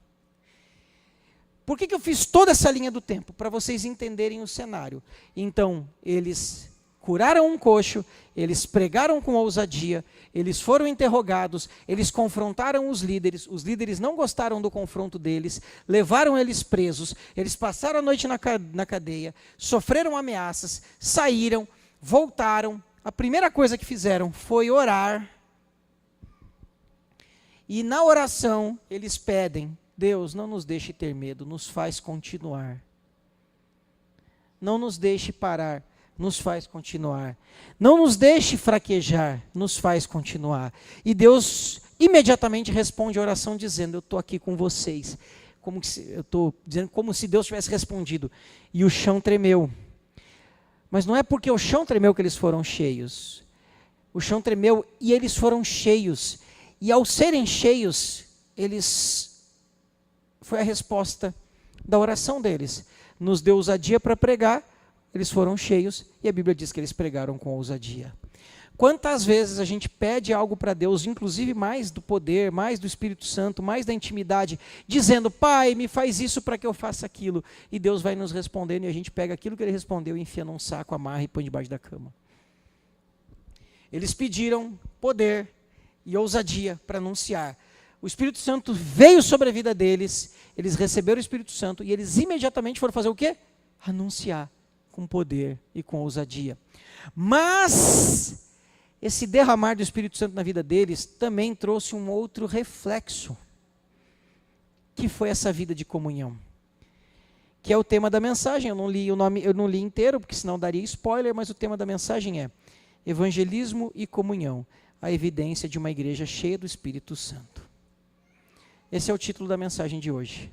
S2: Por que eu fiz toda essa linha do tempo? Para vocês entenderem o cenário. Então, eles curaram um coxo, eles pregaram com ousadia, eles foram interrogados, eles confrontaram os líderes não gostaram do confronto deles, levaram eles presos, eles passaram a noite na cadeia, sofreram ameaças, saíram, voltaram, a primeira coisa que fizeram foi orar, e na oração eles pedem, Deus, não nos deixe ter medo, nos faz continuar, não nos deixe parar, nos faz continuar. Não nos deixe fraquejar, nos faz continuar. E Deus imediatamente responde a oração dizendo, eu estou aqui com vocês. Eu estou dizendo como se Deus tivesse respondido. E o chão tremeu. Mas não é porque o chão tremeu que eles foram cheios. O chão tremeu e eles foram cheios. E ao serem cheios, foi a resposta da oração deles. Nos deu ousadia para pregar, eles foram cheios e a Bíblia diz que eles pregaram com ousadia. Quantas vezes a gente pede algo para Deus, inclusive mais do poder, mais do Espírito Santo, mais da intimidade, dizendo, Pai, me faz isso para que eu faça aquilo. E Deus vai nos respondendo e a gente pega aquilo que Ele respondeu e enfia num saco, amarra e põe debaixo da cama. Eles pediram poder e ousadia para anunciar. O Espírito Santo veio sobre a vida deles, eles receberam o Espírito Santo e eles imediatamente foram fazer o quê? Anunciar com poder e com ousadia. Mas esse derramar do Espírito Santo na vida deles também trouxe um outro reflexo, que foi essa vida de comunhão, que é o tema da mensagem. Eu não li o nome, eu não li inteiro, porque senão daria spoiler, mas o tema da mensagem é evangelismo e comunhão, a evidência de uma igreja cheia do Espírito Santo. Esse é o título da mensagem de hoje.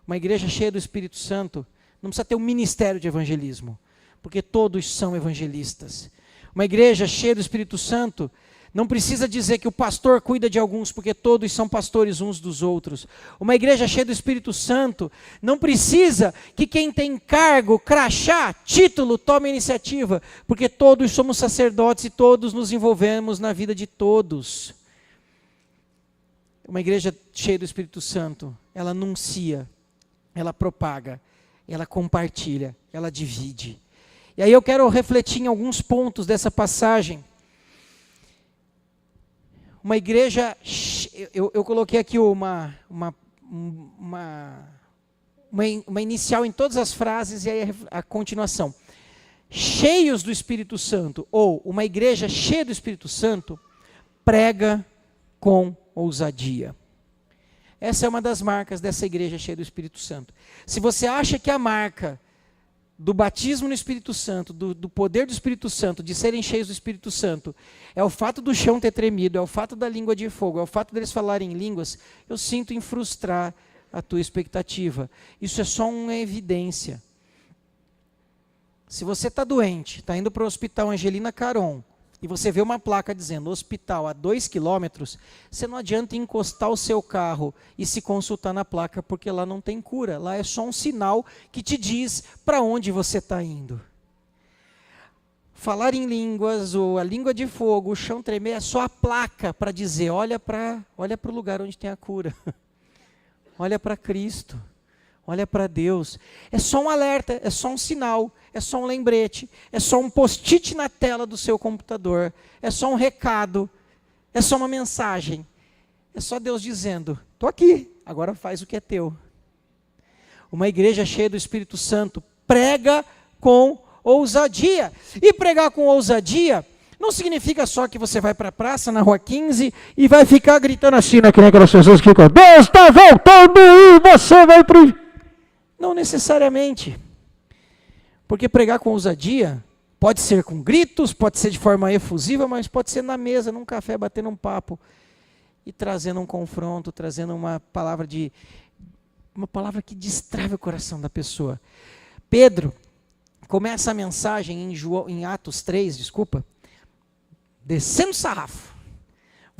S2: Uma igreja cheia do Espírito Santo não precisa ter um ministério de evangelismo, porque todos são evangelistas. Uma igreja cheia do Espírito Santo não precisa dizer que o pastor cuida de alguns, porque todos são pastores uns dos outros. Uma igreja cheia do Espírito Santo não precisa que quem tem cargo, crachá, título, tome iniciativa, porque todos somos sacerdotes e todos nos envolvemos na vida de todos. Uma igreja cheia do Espírito Santo, ela anuncia, ela propaga, ela compartilha, ela divide. E aí eu quero refletir em alguns pontos dessa passagem. Uma igreja, eu coloquei aqui uma inicial em todas as frases e aí a continuação. Cheios do Espírito Santo, ou uma igreja cheia do Espírito Santo, prega com ousadia. Essa é uma das marcas dessa igreja cheia do Espírito Santo. Se você acha que a marca do batismo no Espírito Santo, do poder do Espírito Santo, de serem cheios do Espírito Santo, é o fato do chão ter tremido, é o fato da língua de fogo, é o fato deles falarem em línguas, eu sinto em frustrar a tua expectativa. Isso é só uma evidência. Se você está doente, está indo para o Hospital Angelina Caron, e você vê uma placa dizendo hospital a 2 quilômetros, você não adianta encostar o seu carro e se consultar na placa, porque lá não tem cura, lá é só um sinal que te diz para onde você está indo. Falar em línguas, ou a língua de fogo, o chão tremer, é só a placa para dizer, olha para o lugar onde tem a cura, olha para Cristo. Olha para Deus. É só um alerta, é só um sinal, é só um lembrete, é só um post-it na tela do seu computador, é só um recado, é só uma mensagem. É só Deus dizendo, estou aqui, agora faz o que é teu. Uma igreja cheia do Espírito Santo prega com ousadia. E pregar com ousadia não significa só que você vai para a praça, na Rua 15, e vai ficar gritando assim, né, que nem aquelas pessoas que ficam, Deus está voltando e você vai para o... Não necessariamente, porque pregar com ousadia pode ser com gritos, pode ser de forma efusiva, mas pode ser na mesa, num café, batendo um papo e trazendo um confronto, trazendo uma palavra que destrave o coração da pessoa. Pedro começa a mensagem em Atos 3, descendo o sarrafo.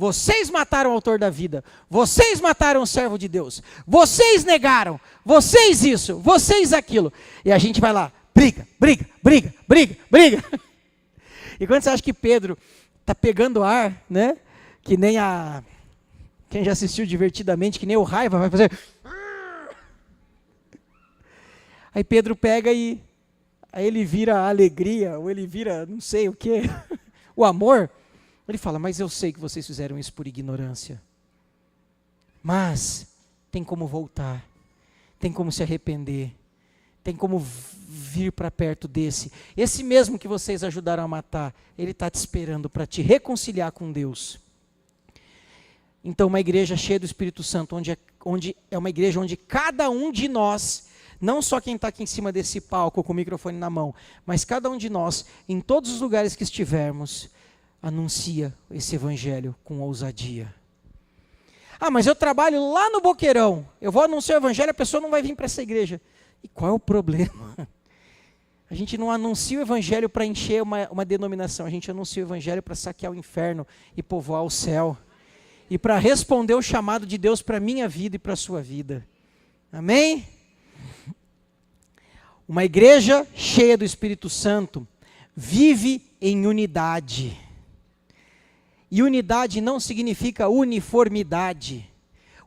S2: Vocês mataram o autor da vida, vocês mataram o servo de Deus, vocês negaram, vocês isso, vocês aquilo. E a gente vai lá, briga. E quando você acha que Pedro está pegando ar, né? Que nem quem já assistiu Divertidamente, que nem o Raiva vai fazer. Aí Pedro pega aí ele vira a alegria, ou ele vira não sei o que, o amor. Ele fala, mas eu sei que vocês fizeram isso por ignorância. Mas tem como voltar, tem como se arrepender, tem como vir para perto desse. Esse mesmo que vocês ajudaram a matar, ele está te esperando para te reconciliar com Deus. Então uma igreja cheia do Espírito Santo, onde é uma igreja onde cada um de nós, não só quem está aqui em cima desse palco com o microfone na mão, mas cada um de nós, em todos os lugares que estivermos, anuncia esse evangelho com ousadia. Ah, mas eu trabalho lá no Boqueirão, eu vou anunciar o evangelho, a pessoa não vai vir para essa igreja. E qual é o problema? A gente não anuncia o evangelho para encher uma denominação, a gente anuncia o evangelho para saquear o inferno e povoar o céu. E para responder o chamado de Deus para a minha vida e para a sua vida. Amém? Uma igreja cheia do Espírito Santo vive em unidade. E unidade não significa uniformidade.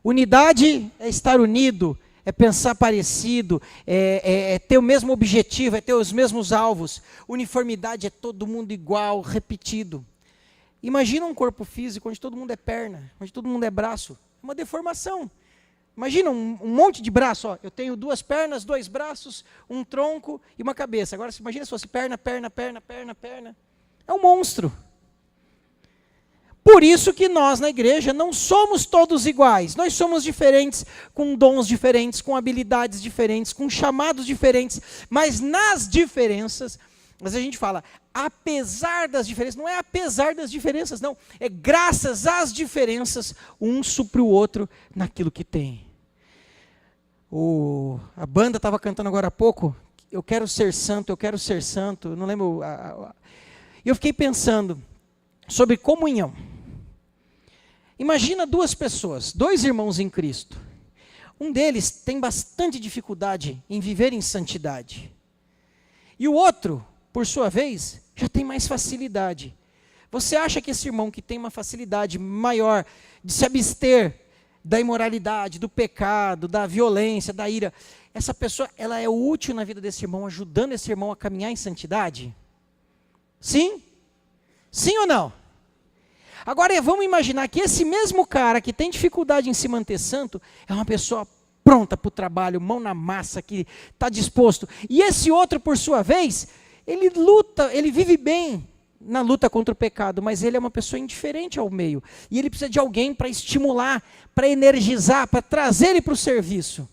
S2: Unidade é estar unido, é pensar parecido, é ter o mesmo objetivo, é ter os mesmos alvos. Uniformidade é todo mundo igual, repetido. Imagina um corpo físico onde todo mundo é perna, onde todo mundo é braço. É uma deformação. Imagina um monte de braço. Ó. Eu tenho 2 pernas, 2 braços, um tronco e uma cabeça. Agora, imagina se fosse perna, perna, perna, perna, perna. É um monstro. Por isso que nós, na igreja, não somos todos iguais. Nós somos diferentes, com dons diferentes, com habilidades diferentes, com chamados diferentes. Mas nas diferenças, mas a gente fala, apesar das diferenças, não é apesar das diferenças, não. É graças às diferenças, um supre o outro naquilo que tem. A banda estava cantando agora há pouco, eu quero ser santo, não lembro. E eu fiquei pensando sobre comunhão. Imagina 2 pessoas, 2 irmãos em Cristo. Um deles tem bastante dificuldade em viver em santidade. E o outro, por sua vez, já tem mais facilidade. Você acha que esse irmão que tem uma facilidade maior de se abster da imoralidade, do pecado, da violência, da ira, essa pessoa, ela é útil na vida desse irmão, ajudando esse irmão a caminhar em santidade? Sim? Sim ou não? Agora vamos imaginar que esse mesmo cara que tem dificuldade em se manter santo, é uma pessoa pronta para o trabalho, mão na massa, que está disposto. E esse outro, por sua vez, ele luta, ele vive bem na luta contra o pecado, mas ele é uma pessoa indiferente ao meio. E ele precisa de alguém para estimular, para energizar, para trazer ele para o serviço.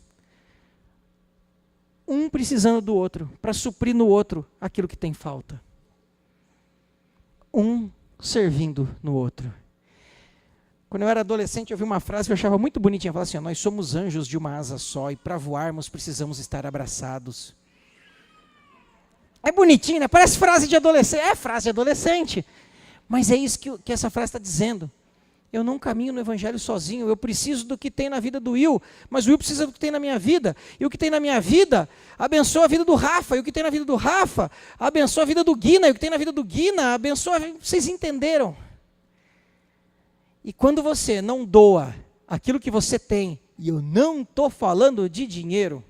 S2: Um precisando do outro, para suprir no outro aquilo que tem falta. Um servindo no outro. Quando eu era adolescente, eu vi uma frase que eu achava muito bonitinha. Falava assim, nós somos anjos de uma asa só e para voarmos precisamos estar abraçados. É bonitinho, né? Parece frase de adolescente. É frase de adolescente. Mas é isso que essa frase está dizendo. Eu não caminho no evangelho sozinho. Eu preciso do que tem na vida do Will. Mas o Will precisa do que tem na minha vida. E o que tem na minha vida abençoa a vida do Rafa. E o que tem na vida do Rafa abençoa a vida do Guina. E o que tem na vida do Guina abençoa... Vocês entenderam? E quando você não doa aquilo que você tem, e eu não estou falando de dinheiro,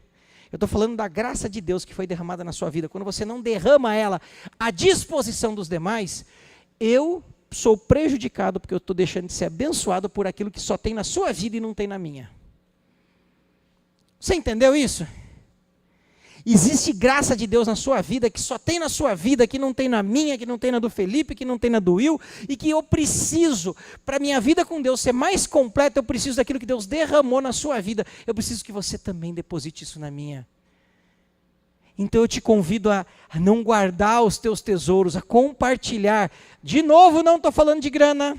S2: eu estou falando da graça de Deus que foi derramada na sua vida. Quando você não derrama ela à disposição dos demais, eu sou prejudicado porque eu estou deixando de ser abençoado por aquilo que só tem na sua vida e não tem na minha. Você entendeu isso? Existe graça de Deus na sua vida, que só tem na sua vida, que não tem na minha, que não tem na do Felipe, que não tem na do Will, e que eu preciso, para a minha vida com Deus ser mais completa, eu preciso daquilo que Deus derramou na sua vida, eu preciso que você também deposite isso na minha. Então eu te convido a não guardar os teus tesouros, a compartilhar. De novo, não estou falando de grana.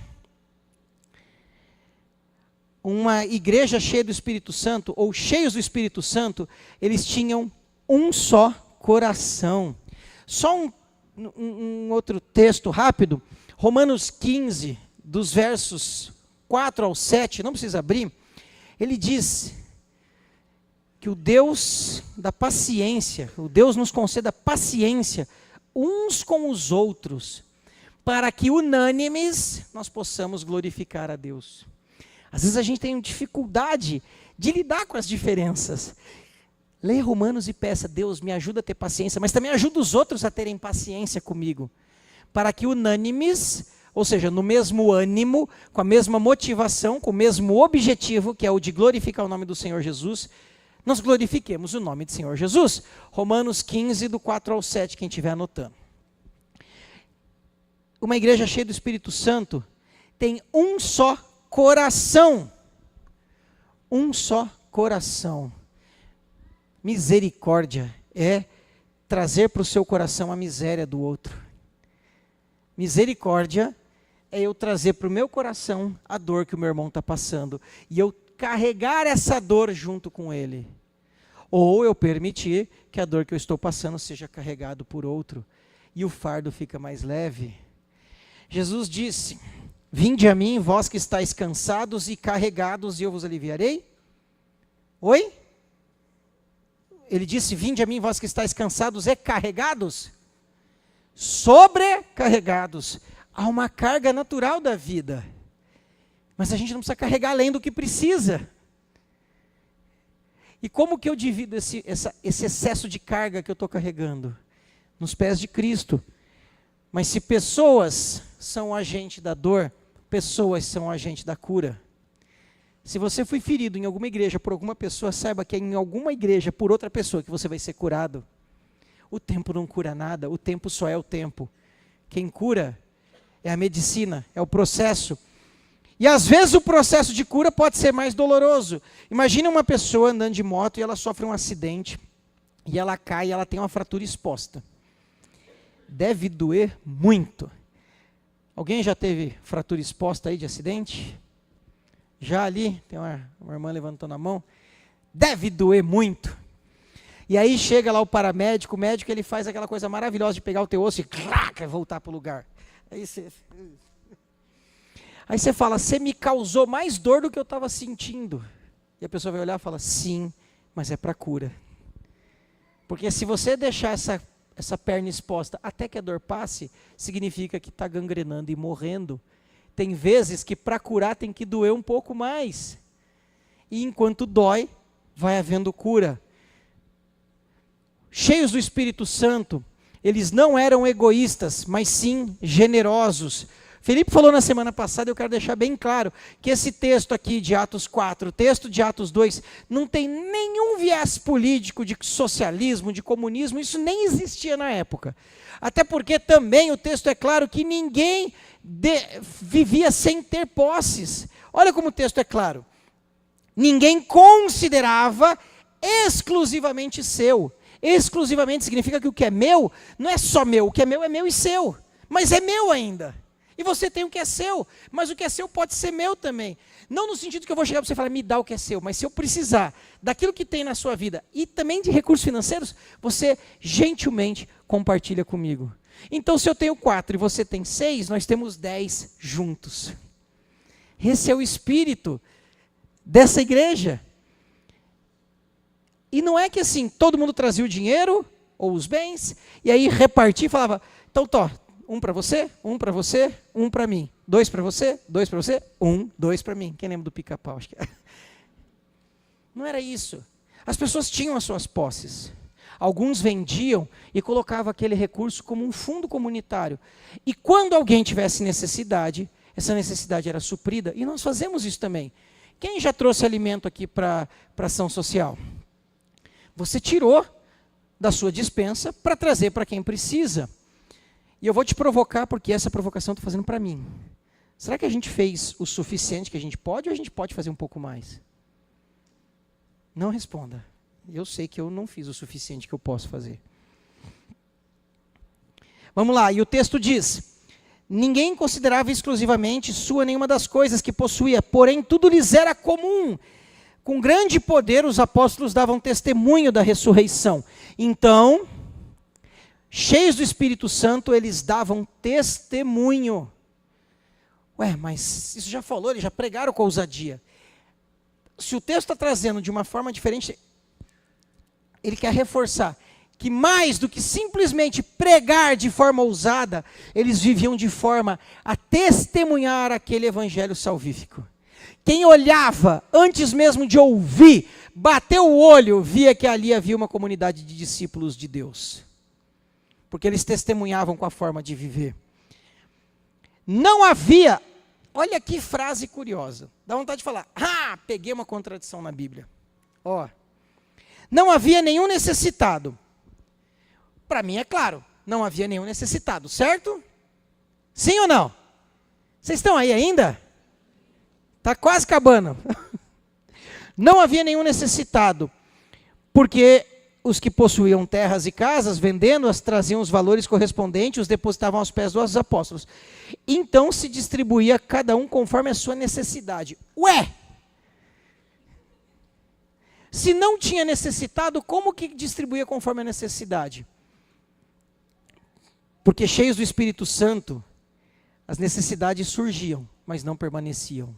S2: Uma igreja cheia do Espírito Santo, ou cheios do Espírito Santo, eles tinham um só coração. Só um outro texto rápido, Romanos 15, dos versos 4 ao 7, não precisa abrir, ele diz que o Deus da paciência, o Deus nos conceda paciência uns com os outros, para que unânimes nós possamos glorificar a Deus. Às vezes a gente tem dificuldade de lidar com as diferenças. Leia Romanos e peça, Deus me ajuda a ter paciência, mas também ajuda os outros a terem paciência comigo, para que unânimes, ou seja, no mesmo ânimo, com a mesma motivação, com o mesmo objetivo, que é o de glorificar o nome do Senhor Jesus, nós glorifiquemos o nome do Senhor Jesus. Romanos 15, do 4 ao 7, quem estiver anotando. Uma igreja cheia do Espírito Santo tem um só coração. Um só coração. Misericórdia é trazer para o seu coração a miséria do outro. Misericórdia é eu trazer para o meu coração a dor que o meu irmão está passando. E eu carregar essa dor junto com ele. Ou eu permitir que a dor que eu estou passando seja carregado por outro. E o fardo fica mais leve. Jesus disse, vinde a mim, vós que estáis cansados e carregados, e eu vos aliviarei. Oi? Ele disse, vinde a mim, vós que estáis cansados e carregados. Sobrecarregados. Há uma carga natural da vida. Mas a gente não precisa carregar além do que precisa. E como que eu divido esse excesso de carga que eu estou carregando? Nos pés de Cristo. Mas se pessoas são o agente da dor, pessoas são o agente da cura. Se você foi ferido em alguma igreja por alguma pessoa, saiba que é em alguma igreja por outra pessoa que você vai ser curado. O tempo não cura nada, o tempo só é o tempo. Quem cura é a medicina, é o processo. E às vezes o processo de cura pode ser mais doloroso. Imagina uma pessoa andando de moto e ela sofre um acidente, e ela cai e ela tem uma fratura exposta. Deve doer muito. Alguém já teve fratura exposta aí de acidente? Já ali, tem uma irmã levantando a mão. Deve doer muito. E aí chega lá o paramédico, o médico ele faz aquela coisa maravilhosa de pegar o teu osso e voltar para o lugar. Aí você fala, você me causou mais dor do que eu estava sentindo. E a pessoa vai olhar e fala, sim, mas é para cura. Porque se você deixar essa perna exposta até que a dor passe, significa que está gangrenando e morrendo. Tem vezes que para curar tem que doer um pouco mais. E enquanto dói, vai havendo cura. Cheios do Espírito Santo, eles não eram egoístas, mas sim generosos. Felipe falou na semana passada, eu quero deixar bem claro, que esse texto aqui de Atos 4, o texto de Atos 2, não tem nenhum viés político de socialismo, de comunismo, isso nem existia na época. Até porque também o texto é claro que ninguém vivia sem ter posses. Olha como o texto é claro. Ninguém considerava exclusivamente seu. Exclusivamente significa que o que é meu, não é só meu, o que é meu e seu. Mas é meu ainda. E você tem o que é seu, mas o que é seu pode ser meu também. Não no sentido que eu vou chegar para você e falar, me dá o que é seu, mas se eu precisar daquilo que tem na sua vida e também de recursos financeiros, você gentilmente compartilha comigo. Então, se eu tenho 4 e você tem 6, nós temos 10 juntos. Esse é o espírito dessa igreja. E não é que assim, todo mundo trazia o dinheiro ou os bens, e aí repartia e falava, então, um para você, um para mim. 2 para você, 2 para você, 2 para mim. Quem lembra do pica-pau? Acho que é. Não era isso. As pessoas tinham as suas posses. Alguns vendiam e colocavam aquele recurso como um fundo comunitário. E quando alguém tivesse necessidade, essa necessidade era suprida. E nós fazemos isso também. Quem já trouxe alimento aqui para ação social? Você tirou da sua despensa para trazer para quem precisa. E eu vou te provocar, porque essa provocação eu estou fazendo para mim. Será que a gente fez o suficiente que a gente pode, ou a gente pode fazer um pouco mais? Não responda. Eu sei que eu não fiz o suficiente que eu posso fazer. Vamos lá, e o texto diz, ninguém considerava exclusivamente sua nenhuma das coisas que possuía, porém tudo lhes era comum. Com grande poder os apóstolos davam testemunho da ressurreição. Então, cheios do Espírito Santo, eles davam testemunho. Ué, mas isso já falou, eles já pregaram com ousadia. Se o texto está trazendo de uma forma diferente, ele quer reforçar que mais do que simplesmente pregar de forma ousada, eles viviam de forma a testemunhar aquele evangelho salvífico. Quem olhava, antes mesmo de ouvir, bateu o olho, via que ali havia uma comunidade de discípulos de Deus. Porque eles testemunhavam com a forma de viver. Não havia, olha que frase curiosa, dá vontade de falar, peguei uma contradição na Bíblia. Não havia nenhum necessitado. Para mim é claro, não havia nenhum necessitado, certo? Sim ou não? Vocês estão aí ainda? Está quase acabando. Não havia nenhum necessitado, porque os que possuíam terras e casas, vendendo-as, traziam os valores correspondentes e os depositavam aos pés dos apóstolos. Então se distribuía cada um conforme a sua necessidade. Ué! Se não tinha necessitado, como que distribuía conforme a necessidade? Porque cheios do Espírito Santo, as necessidades surgiam, mas não permaneciam.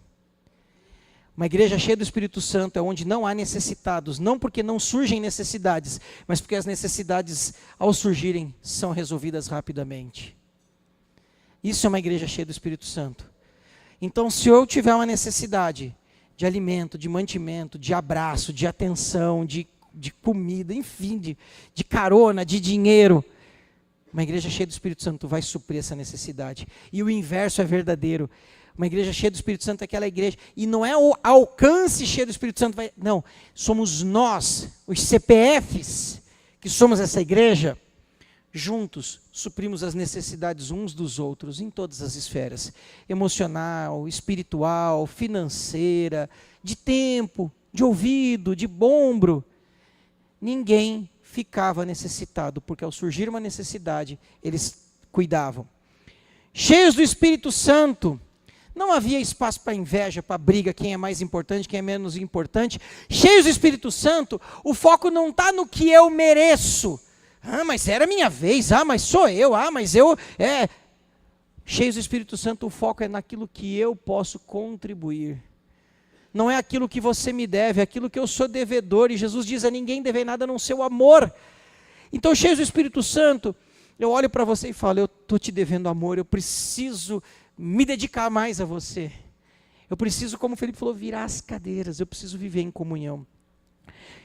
S2: Uma igreja cheia do Espírito Santo é onde não há necessitados, não porque não surgem necessidades, mas porque as necessidades, ao surgirem, são resolvidas rapidamente. Isso é uma igreja cheia do Espírito Santo. Então, se eu tiver uma necessidade de alimento, de mantimento, de abraço, de atenção, de comida, enfim, de carona, de dinheiro, Uma igreja cheia do Espírito Santo vai suprir essa necessidade. E o inverso é verdadeiro. Uma igreja cheia do Espírito Santo é aquela igreja, e não é o alcance cheio do Espírito Santo, não, somos nós, os CPFs, que somos essa igreja, juntos suprimos as necessidades uns dos outros, em todas as esferas, emocional, espiritual, financeira, de tempo, de ouvido, de ombro. Ninguém ficava necessitado, porque ao surgir uma necessidade, eles cuidavam. Cheios do Espírito Santo, não havia espaço para inveja, para briga, quem é mais importante, quem é menos importante. Cheios do Espírito Santo, o foco não está no que eu mereço. Ah, mas era minha vez, mas sou eu, mas eu... Cheios do Espírito Santo, o foco é naquilo que eu posso contribuir. Não é aquilo que você me deve, é aquilo que eu sou devedor. E Jesus diz, a ninguém deve nada a não ser o amor. Então, cheios do Espírito Santo, eu olho para você e falo, eu estou te devendo amor, eu preciso me dedicar mais a você. Eu preciso, como o Felipe falou, virar as cadeiras, eu preciso viver em comunhão.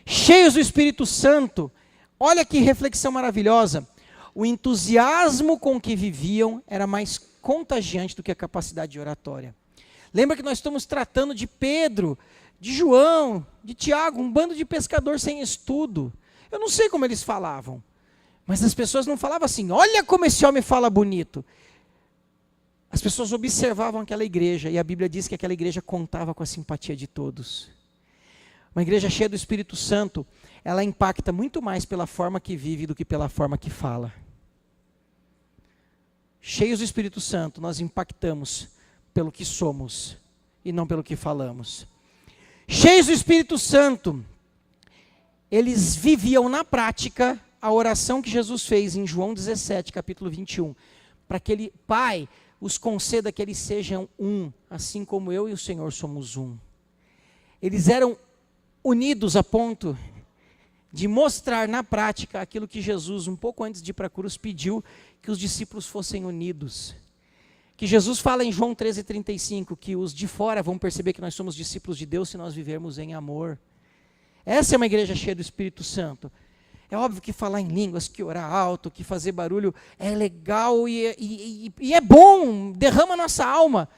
S2: Cheios do Espírito Santo, olha que reflexão maravilhosa. O entusiasmo com que viviam era mais contagiante do que a capacidade de oratória. Lembra que nós estamos tratando de Pedro, de João, de Tiago, um bando de pescadores sem estudo. Eu não sei como eles falavam, mas as pessoas não falavam assim, olha como esse homem fala bonito. As pessoas observavam aquela igreja, e a Bíblia diz que aquela igreja contava com a simpatia de todos. Uma igreja cheia do Espírito Santo, ela impacta muito mais pela forma que vive do que pela forma que fala. Cheios do Espírito Santo, nós impactamos pelo que somos e não pelo que falamos. Cheios do Espírito Santo, eles viviam na prática a oração que Jesus fez em João 17, capítulo 21, para que ele, Pai, os conceda que eles sejam um, assim como eu e o Senhor somos um. Eles eram unidos a ponto de mostrar na prática aquilo que Jesus, um pouco antes de ir para a cruz, pediu que os discípulos fossem unidos. Que Jesus fala em João 13,35, que os de fora vão perceber que nós somos discípulos de Deus se nós vivermos em amor. Essa é uma igreja cheia do Espírito Santo. É óbvio que falar em línguas, que orar alto, que fazer barulho é legal e é bom, derrama a nossa alma.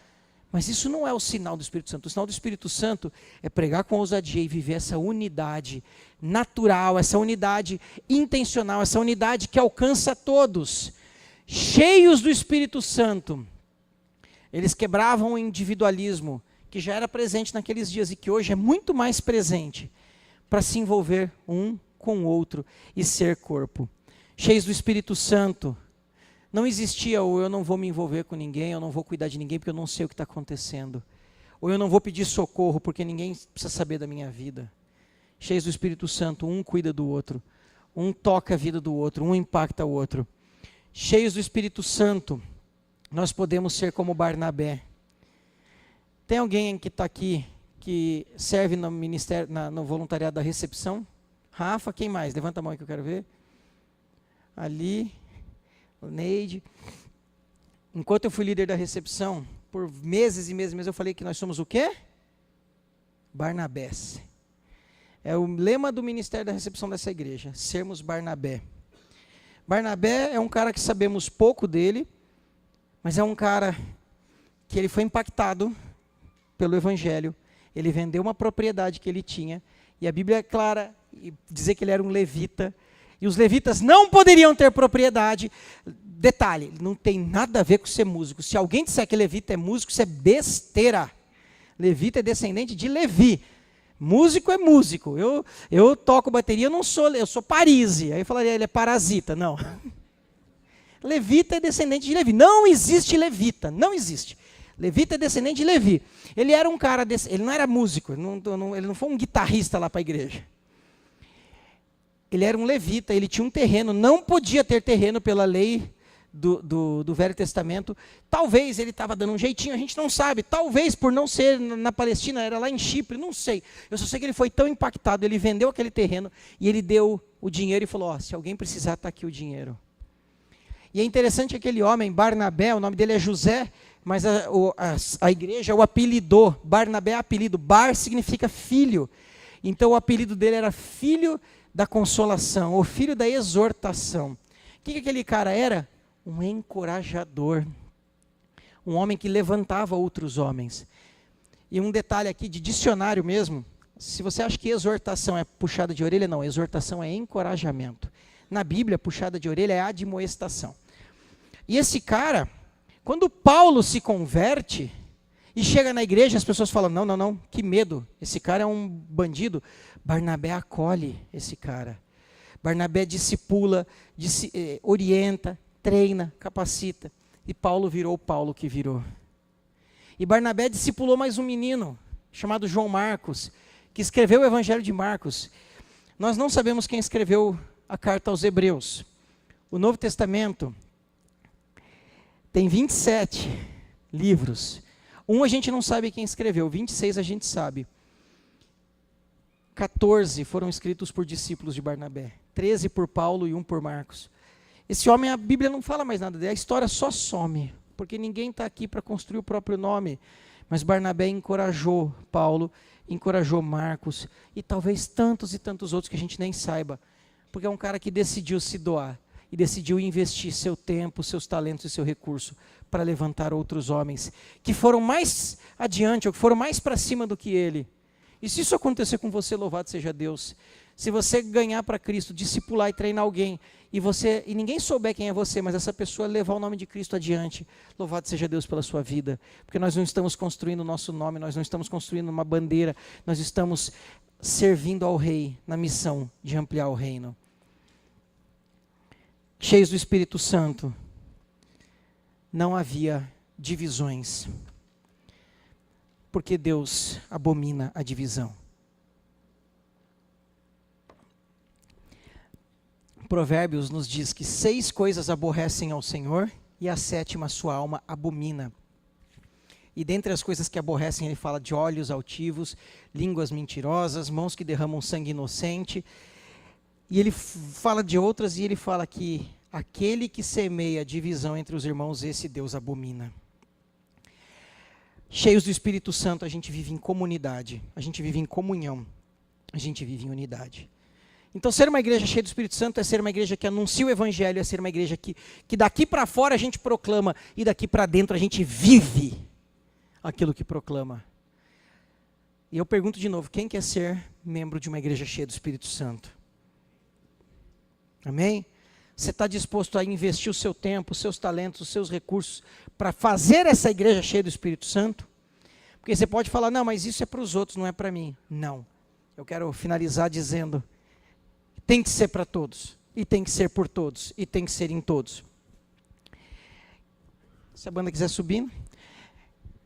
S2: Mas isso não é o sinal do Espírito Santo. O sinal do Espírito Santo é pregar com ousadia e viver essa unidade natural, essa unidade intencional, essa unidade que alcança todos. Cheios do Espírito Santo, eles quebravam o individualismo, que já era presente naqueles dias e que hoje é muito mais presente, para se envolver um com o outro e ser corpo. Cheios do Espírito Santo, não existia ou eu não vou me envolver com ninguém, eu não vou cuidar de ninguém porque eu não sei o que está acontecendo. Ou eu não vou pedir socorro porque ninguém precisa saber da minha vida. Cheios do Espírito Santo, um cuida do outro, um toca a vida do outro, um impacta o outro. Cheios do Espírito Santo, nós podemos ser como Barnabé. Tem alguém que está aqui que serve no ministério, no voluntariado da recepção? Rafa, quem mais? Levanta a mão aí que eu quero ver. Ali, o Neide. Enquanto eu fui líder da recepção, por meses e meses, eu falei que nós somos o quê? Barnabés. É o lema do ministério da recepção dessa igreja, sermos Barnabé. Barnabé é um cara que sabemos pouco dele, mas é um cara que ele foi impactado pelo evangelho. Ele vendeu uma propriedade que ele tinha, e a Bíblia é clara, e dizer que ele era um levita, e os levitas não poderiam ter propriedade. Detalhe, não tem nada a ver com ser músico. Se alguém disser que levita é músico, isso é besteira. Levita é descendente de Levi. Músico é músico. Eu toco bateria, eu sou Parise. Aí eu falaria, ele é parasita. Não. Levita é descendente de Levi. Não existe levita, não existe. Levita é descendente de Levi. Ele era um cara, ele não era músico, ele não foi um guitarrista lá para a igreja. Ele era um levita, ele tinha um terreno, não podia ter terreno pela lei do Velho Testamento. Talvez ele estava dando um jeitinho, a gente não sabe. Talvez por não ser na Palestina, era lá em Chipre, não sei. Eu só sei que ele foi tão impactado, ele vendeu aquele terreno e ele deu o dinheiro e falou, se alguém precisar, está aqui o dinheiro. E é interessante aquele homem, Barnabé, o nome dele é José, mas a igreja o apelidou. Barnabé é apelido, Bar significa filho. Então o apelido dele era filho da consolação, ou filho da exortação. que aquele cara era? Um encorajador. Um homem que levantava outros homens. E um detalhe aqui de dicionário mesmo, se você acha que exortação é puxada de orelha, não, exortação é encorajamento. Na Bíblia, puxada de orelha é admoestação. E esse cara, quando Paulo se converte e chega na igreja, as pessoas falam, não, que medo, esse cara é um bandido. Barnabé acolhe esse cara. Barnabé discipula, orienta, treina, capacita. E Paulo virou o Paulo que virou. E Barnabé discipulou mais um menino, chamado João Marcos, que escreveu o Evangelho de Marcos. Nós não sabemos quem escreveu a carta aos Hebreus. O Novo Testamento tem 27 livros. Um a gente não sabe quem escreveu, 26 a gente sabe. 14 foram escritos por discípulos de Barnabé, 13 por Paulo e 1 por Marcos. Esse homem, a Bíblia não fala mais nada dele, a história só some, porque ninguém está aqui para construir o próprio nome. Mas Barnabé encorajou Paulo, encorajou Marcos, e talvez tantos e tantos outros que a gente nem saiba, porque é um cara que decidiu se doar, e decidiu investir seu tempo, seus talentos e seu recurso para levantar outros homens, que foram mais adiante, ou que foram mais para cima do que ele. E se isso acontecer com você, louvado seja Deus. Se você ganhar para Cristo, discipular e treinar alguém, e ninguém souber quem é você, mas essa pessoa levar o nome de Cristo adiante, louvado seja Deus pela sua vida, porque nós não estamos construindo o nosso nome, nós não estamos construindo uma bandeira, nós estamos servindo ao Rei na missão de ampliar o reino. Cheios do Espírito Santo, não havia divisões, porque Deus abomina a divisão. Provérbios nos diz que 6 coisas aborrecem ao Senhor e a 7ª sua alma abomina. E dentre as coisas que aborrecem, ele fala de olhos altivos, línguas mentirosas, mãos que derramam sangue inocente. E ele fala de outras e ele fala que aquele que semeia divisão entre os irmãos, esse Deus abomina. Cheios do Espírito Santo, a gente vive em comunidade, a gente vive em comunhão, a gente vive em unidade. Então, ser uma igreja cheia do Espírito Santo é ser uma igreja que anuncia o Evangelho, é ser uma igreja que daqui para fora a gente proclama e daqui para dentro a gente vive aquilo que proclama. E eu pergunto de novo, quem quer ser membro de uma igreja cheia do Espírito Santo? Amém? Você está disposto a investir o seu tempo, os seus talentos, os seus recursos para fazer essa igreja cheia do Espírito Santo? Porque você pode falar, não, mas isso é para os outros, não é para mim. Não. Eu quero finalizar dizendo, tem que ser para todos, e tem que ser por todos, e tem que ser em todos. Se a banda quiser subir.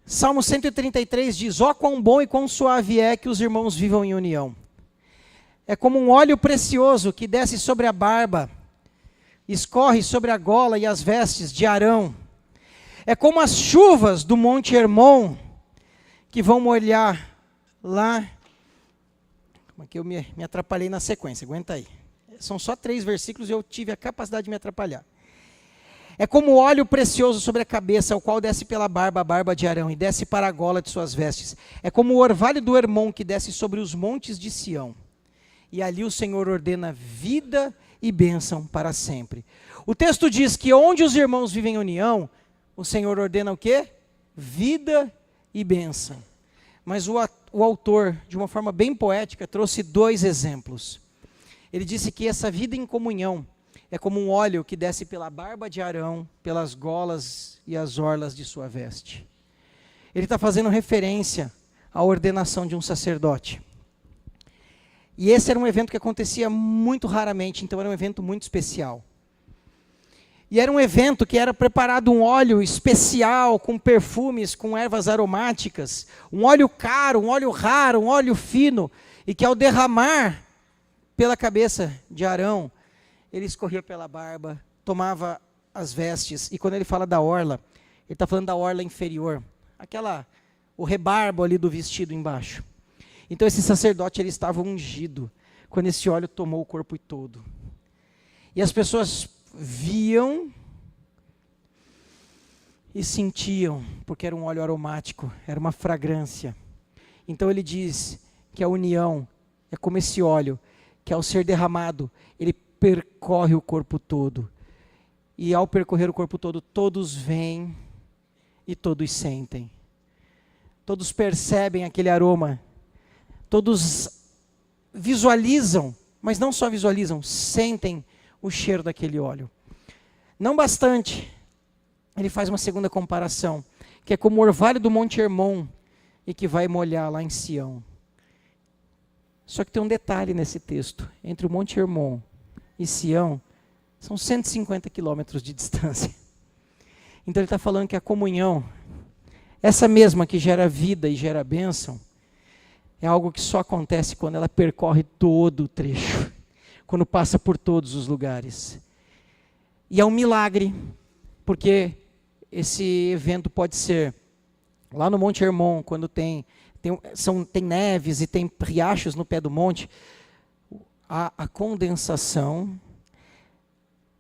S2: Salmo 133 diz, ó quão bom e quão suave é que os irmãos vivam em união. É como um óleo precioso que desce sobre a barba, escorre sobre a gola e as vestes de Arão. É como as chuvas do Monte Hermon, que vão molhar lá. Como é que eu me atrapalhei na sequência? Aguenta aí. São só 3 versículos e eu tive a capacidade de me atrapalhar. É como óleo precioso sobre a cabeça, o qual desce pela barba, a barba de Arão, e desce para a gola de suas vestes. É como o orvalho do Hermon, que desce sobre os montes de Sião. E ali o Senhor ordena vida e bênção para sempre. O texto diz que onde os irmãos vivem em união, o Senhor ordena o quê? Vida e bênção. Mas o autor, de uma forma bem poética, trouxe 2 exemplos. Ele disse que essa vida em comunhão é como um óleo que desce pela barba de Arão, pelas golas e as orlas de sua veste. Ele está fazendo referência à ordenação de um sacerdote. E esse era um evento que acontecia muito raramente, então era um evento muito especial. E era um evento que era preparado um óleo especial, com perfumes, com ervas aromáticas, um óleo caro, um óleo raro, um óleo fino, e que ao derramar pela cabeça de Arão, ele escorria pela barba, tomava as vestes, e quando ele fala da orla, ele está falando da orla inferior, o rebarbo ali do vestido embaixo. Então esse sacerdote, ele estava ungido, quando esse óleo tomou o corpo todo. E as pessoas viam e sentiam, porque era um óleo aromático, era uma fragrância. Então ele diz que a união é como esse óleo, que ao ser derramado, ele percorre o corpo todo. E ao percorrer o corpo todo, todos veem e todos sentem. Todos percebem aquele aroma. Todos visualizam, mas não só visualizam, sentem o cheiro daquele óleo. Não bastante, ele faz uma segunda comparação, que é como o orvalho do Monte Hermon e que vai molhar lá em Sião. Só que tem um detalhe nesse texto. Entre o Monte Hermon e Sião, são 150 quilômetros de distância. Então ele está falando que a comunhão, essa mesma que gera vida e gera bênção, é algo que só acontece quando ela percorre todo o trecho, quando passa por todos os lugares. E é um milagre, porque esse evento pode ser lá no Monte Hermon, quando tem neves e tem riachos no pé do monte, a condensação,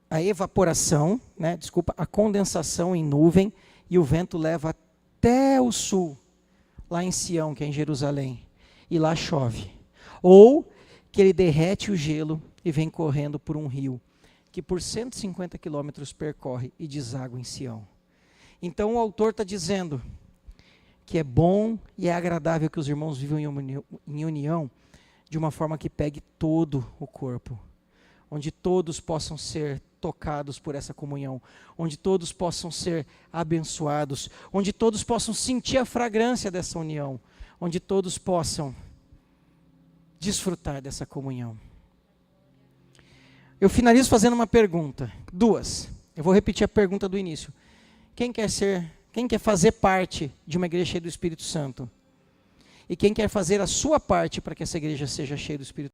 S2: a evaporação, a condensação em nuvem, e o vento leva até o sul, lá em Sião, que é em Jerusalém, e lá chove. Ou que ele derrete o gelo e vem correndo por um rio, que por 150 quilômetros percorre e deságua em Sião. Então o autor está dizendo que é bom e é agradável que os irmãos vivam em união de uma forma que pegue todo o corpo, onde todos possam ser tocados por essa comunhão, onde todos possam ser abençoados, onde todos possam sentir a fragrância dessa união, onde todos possam desfrutar dessa comunhão. Eu finalizo fazendo uma pergunta, duas. Eu vou repetir a pergunta do início. Quem quer fazer parte de uma igreja cheia do Espírito Santo? E quem quer fazer a sua parte para que essa igreja seja cheia do Espírito Santo?